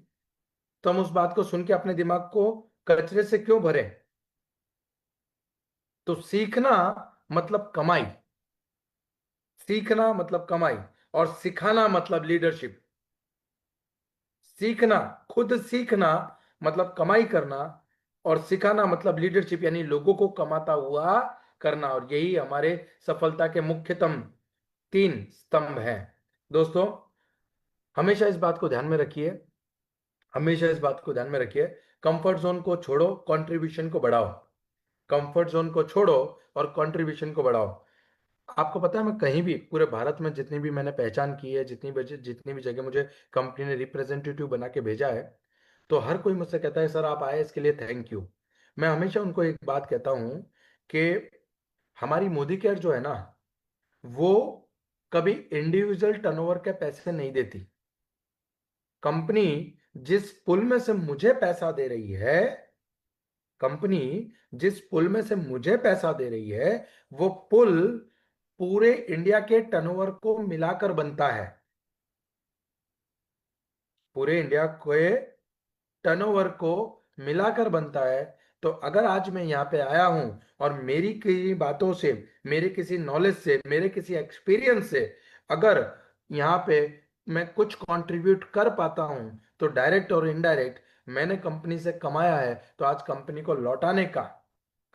तो हम उस बात को सुन के अपने दिमाग को कचरे से क्यों भरें? तो सीखना मतलब कमाई, सीखना मतलब कमाई, और सिखाना मतलब लीडरशिप। सीखना, खुद सीखना मतलब कमाई करना, और सिखाना मतलब लीडरशिप, यानी लोगों को कमाता हुआ करना। और यही हमारे सफलता के मुख्यतम 3 स्तंभ हैं। दोस्तों, हमेशा इस बात को ध्यान में रखिए, हमेशा इस बात को ध्यान में रखिए, कंफर्ट जोन को छोड़ो, कंट्रीब्यूशन को बढ़ाओ। कंफर्ट जोन को छोड़ो और कंट्रीब्यूशन को बढ़ाओ। आपको पता है, मैं कहीं भी पूरे भारत में जितनी भी मैंने पहचान की है, जितनी भी जगह मुझे कंपनी ने रिप्रेजेंटेटिव बना के भेजा है, तो हर कोई मुझसे कहता है सर आप आए इसके लिए थैंक यू। मैं हमेशा उनको एक बात कहता हूं कि हमारी मोदी केयर जो है ना, वो कभी इंडिविजुअल टर्नओवर के पैसे नहीं देती। कंपनी जिस पुल में से मुझे पैसा दे रही है, कंपनी जिस पुल में से मुझे पैसा दे रही है, वो पुल पूरे इंडिया के टर्नओवर को मिलाकर बनता है। पूरे इंडिया के टर्नओवर को मिलाकर बनता है। तो अगर आज मैं यहाँ पे आया हूं और मेरी किसी बातों से, मेरे किसी नॉलेज से, मेरे किसी एक्सपीरियंस से अगर यहाँ पे मैं कुछ कंट्रीब्यूट कर पाता हूं, तो डायरेक्ट और इनडायरेक्ट मैंने कंपनी से कमाया है, तो आज कंपनी को लौटाने का,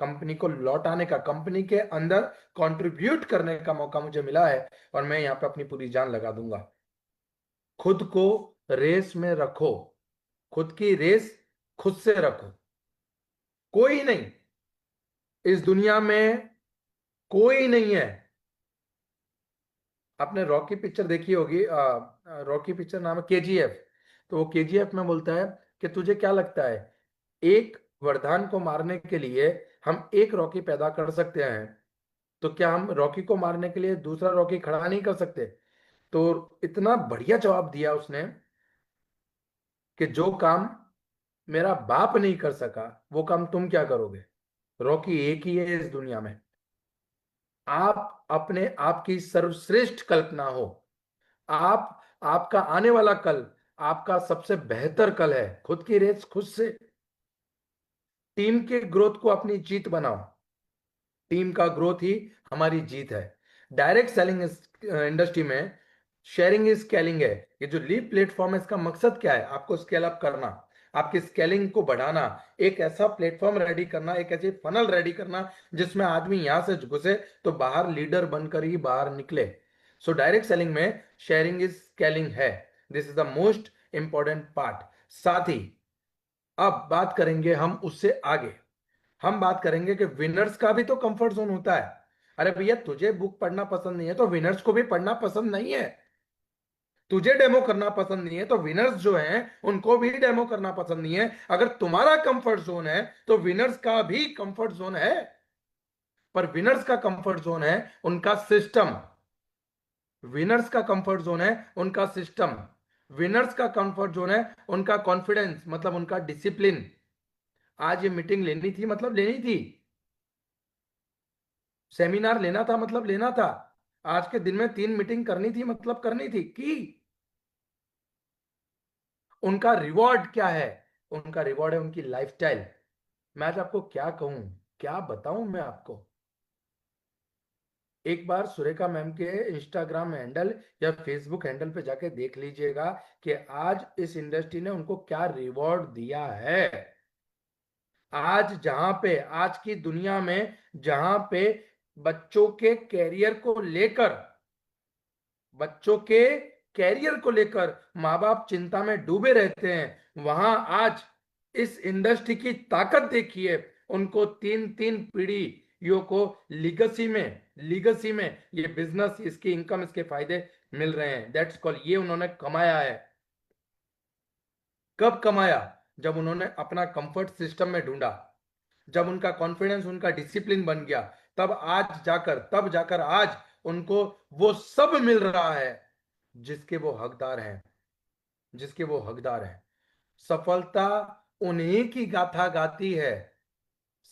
कंपनी को लौटाने का, कंपनी के अंदर कंट्रीब्यूट करने का मौका मुझे मिला है, और मैं यहाँ पे अपनी पूरी जान लगा दूंगा। खुद को रेस में रखो, खुद की रेस खुद से रखो। कोई नहीं, इस दुनिया में कोई नहीं है। आपने रॉकी पिक्चर देखी होगी, रॉकी पिक्चर नाम है केजीएफ। तो वो केजीएफ में बोलता है कि तुझे क्या लगता है, एक वरदान को मारने के लिए हम एक रॉकी पैदा कर सकते हैं, तो क्या हम रॉकी को मारने के लिए दूसरा रॉकी खड़ा नहीं कर सकते? तो इतना बढ़िया जवाब दिया उसने कि जो काम मेरा बाप नहीं कर सका, वो काम तुम क्या करोगे? रॉकी एक ही है इस दुनिया में। आप अपने आप की सर्वश्रेष्ठ कल्पना हो। आप, आपका आने वाला कल आपका सबसे बेहतर कल है। खुद की रेस खुद से। टीम के ग्रोथ को अपनी जीत बनाओ। टीम का ग्रोथ ही हमारी जीत है। डायरेक्ट सेलिंग इंडस्ट्री में शेयरिंग इज स्केलिंग है। ये जो लीप प्लेटफॉर्म है, इसका मकसद क्या है? आपको स्केल अप करना, आपकी स्केलिंग को बढ़ाना, एक ऐसा प्लेटफॉर्म रेडी करना, एक ऐसी फनल रेडी करना जिसमें आदमी यहां से घुसे तो बाहर लीडर बनकर ही बाहर निकले। सो डायरेक्ट सेलिंग में शेयरिंग इज स्केलिंग है। This is the most important part. साथ ही अब बात करेंगे हम उससे आगे, हम बात करेंगे कि विनर्स का भी तो कंफर्ट जोन होता है। अरे भैया, तुझे बुक पढ़ना पसंद नहीं है तो विनर्स को भी पढ़ना पसंद नहीं है। तुझे डेमो करना पसंद नहीं है तो विनर्स जो हैं उनको भी डेमो करना पसंद नहीं है। अगर तुम्हारा कंफर्ट जोन है तो विनर्स का भी कंफर्ट जोन है। पर विनर्स का कंफर्ट जोन है उनका सिस्टम। विनर्स का कंफर्ट जोन है उनका सिस्टम। विनर्स का कंफर्ट जोन है उनका कॉन्फिडेंस, मतलब उनका डिसिप्लिन। आज ये मीटिंग लेनी थी मतलब लेनी थी, सेमिनार लेना था मतलब लेना था, आज के दिन में 3 मीटिंग करनी थी मतलब करनी थी की। उनका रिवॉर्ड क्या है? उनका रिवॉर्ड है उनकी लाइफस्टाइल। मैं आज आपको क्या कहूं, क्या बताऊं मैं आपको? एक बार सुरेखा मैम के इंस्टाग्राम हैंडल या फेसबुक हैंडल पे जाके देख लीजिएगा कि आज इस इंडस्ट्री ने उनको क्या रिवॉर्ड दिया है। आज जहां पे, आज की दुनिया में जहां पे बच्चों के कैरियर को लेकर, बच्चों के कैरियर को लेकर माँ बाप चिंता में डूबे रहते हैं, वहां आज इस इंडस्ट्री की ताकत देखिए। उनको तीन तीन पीढ़ियों को लीगसी में ये बिजनेस, इसकी इनकम, इसके फायदे मिल रहे हैं। दैट्स कॉल, ये उन्होंने कमाया है। कब कमाया? जब उन्होंने अपना कंफर्ट सिस्टम में ढूंढा, जब उनका कॉन्फिडेंस, उनका डिसिप्लिन बन गया, तब जाकर आज उनको वो सब मिल रहा है जिसके वो हकदार हैं, जिसके वो हकदार हैं। सफलता उन्हीं की गाथा गाती है,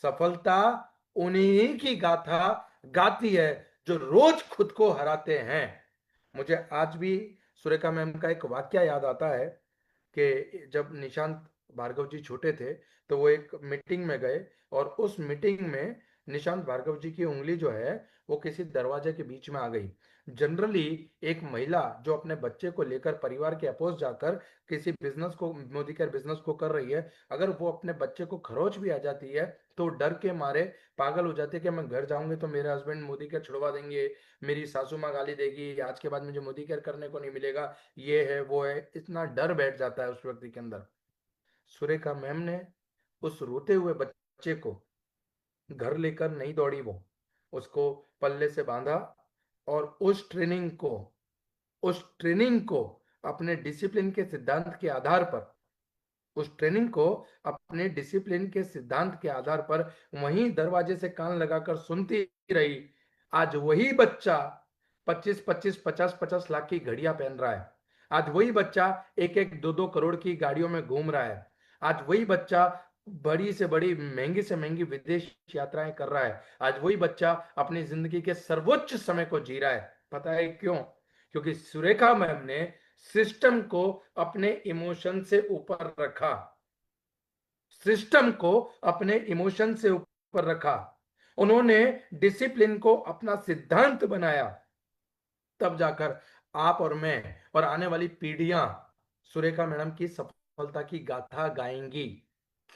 सफलता उन्हीं की गाथा गाती है जो रोज खुद को हराते हैं। मुझे आज भी सुरेखा मैम का एक वाक्य याद आता है कि जब निशांत भार्गव जी छोटे थे तो वो एक मीटिंग में गए, और उस मीटिंग में निशांत भार्गव जी की उंगली जो है वो किसी दरवाजे के बीच में आ गई। जनरली एक महिला जो अपने बच्चे को लेकर परिवार के अपोज जाकर किसी बिजनेस को, मोदी केयर बिजनेस को कर रही है, अगर वो अपने बच्चे को खरोच भी आ जाती है तो डर के मारे पागल हो जाती है कि मैं घर जाऊंगी तो मेरे हस्बैंड मोदी केयर छुड़वा देंगे, मेरी सासू माँ गाली देगी, आज के बाद मुझे मोदी केयर करने को नहीं मिलेगा, ये है वो है, इतना डर बैठ जाता है उस व्यक्ति के अंदर। सुरेखा मैम ने उस रोते हुए बच्चे को घर लेकर नहीं दौड़ी, वो उसको पल्ले से बांधा, और उस ट्रेनिंग को अपने डिसिप्लिन के सिद्धांत के आधार पर, उस ट्रेनिंग को अपने डिसिप्लिन के सिद्धांत के आधार पर वहीं दरवाजे से कान लगाकर सुनती रही। आज वही बच्चा 25-25, 50-50 लाख की घड़ियां पहन रहा है। आज वही बच्चा 1-1, 2-2 करोड़ की गाड़ियों में घूम रहा है। आज वही बच्चा बड़ी से बड़ी, महंगी से महंगी विदेश यात्राएं कर रहा है। आज वही बच्चा अपनी जिंदगी के सर्वोच्च समय को जी रहा है। पता है क्यों? क्योंकि सुरेखा मैम ने सिस्टम को अपने इमोशन से ऊपर रखा, सिस्टम को अपने इमोशन से ऊपर रखा। उन्होंने डिसिप्लिन को अपना सिद्धांत बनाया। तब जाकर आप और मैं और आने वाली पीढ़ियां सुरेखा मैडम की सफलता की गाथा गाएंगी।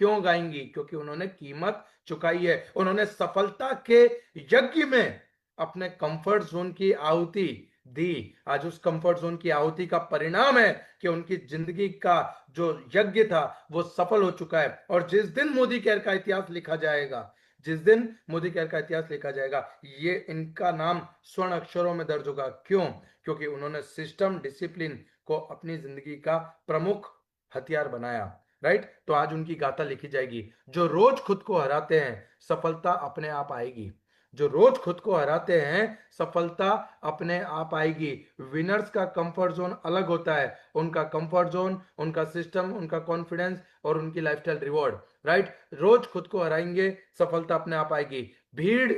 क्यों गाएंगी? क्योंकि उन्होंने कीमत चुकाई है। उन्होंने सफलता के यज्ञ में अपने कंफर्ट जोन की आहुति दी। आज उस कंफर्ट जोन की आहुति का परिणाम है कि उनकी जिंदगी का जो यज्ञ था वो सफल हो चुका है। और जिस दिन मोदी केयर का इतिहास लिखा जाएगा, जिस दिन मोदी केयर का इतिहास लिखा जाएगा, ये इनका नाम स्वर्ण अक्षरों में दर्ज होगा। क्यों? क्योंकि उन्होंने सिस्टम, डिसिप्लिन को अपनी जिंदगी का प्रमुख हथियार बनाया। राइट? तो आज उनकी गाथा लिखी जाएगी। जो रोज खुद को हराते हैं, सफलता अपने आप आएगी। जो रोज खुद को हराते हैं, सफलता अपने आप आएगी। विनर्स का कंफर्ट जोन अलग होता है। उनका कंफर्ट जोन, उनका सिस्टम, उनका कॉन्फिडेंस और उनकी लाइफस्टाइल रिवॉर्ड। राइट? रोज खुद को हराएंगे, सफलता अपने आप आएगी। भीड़,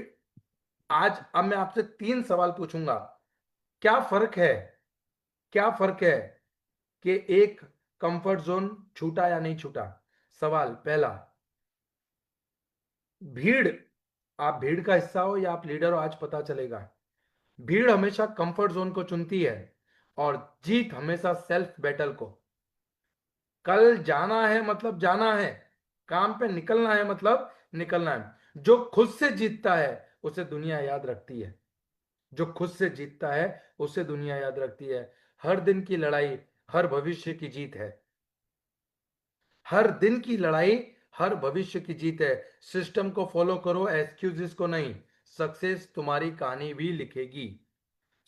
आज अब मैं आपसे 3 सवाल पूछूंगा। क्या फर्क है, क्या फर्क है कि एक कंफर्ट जोन छूटा या नहीं छूटा? सवाल पहला, भीड़, आप भीड़ का हिस्सा हो या आप लीडर हो, आज पता चलेगा। भीड़ हमेशा कंफर्ट जोन को चुनती है और जीत हमेशा सेल्फ बैटल को। कल जाना है मतलब जाना है, काम पे निकलना है मतलब निकलना है। जो खुद से जीतता है उसे दुनिया याद रखती है। जो खुद से जीतता है उसे दुनिया याद रखती है। हर दिन की लड़ाई हर भविष्य की जीत है। हर दिन की लड़ाई हर भविष्य की जीत है। सिस्टम को फॉलो करो, एक्सक्यूजेस को नहीं। सक्सेस तुम्हारी कहानी भी लिखेगी।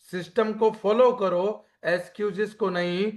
सिस्टम को फॉलो करो, एक्सक्यूजेस को नहीं।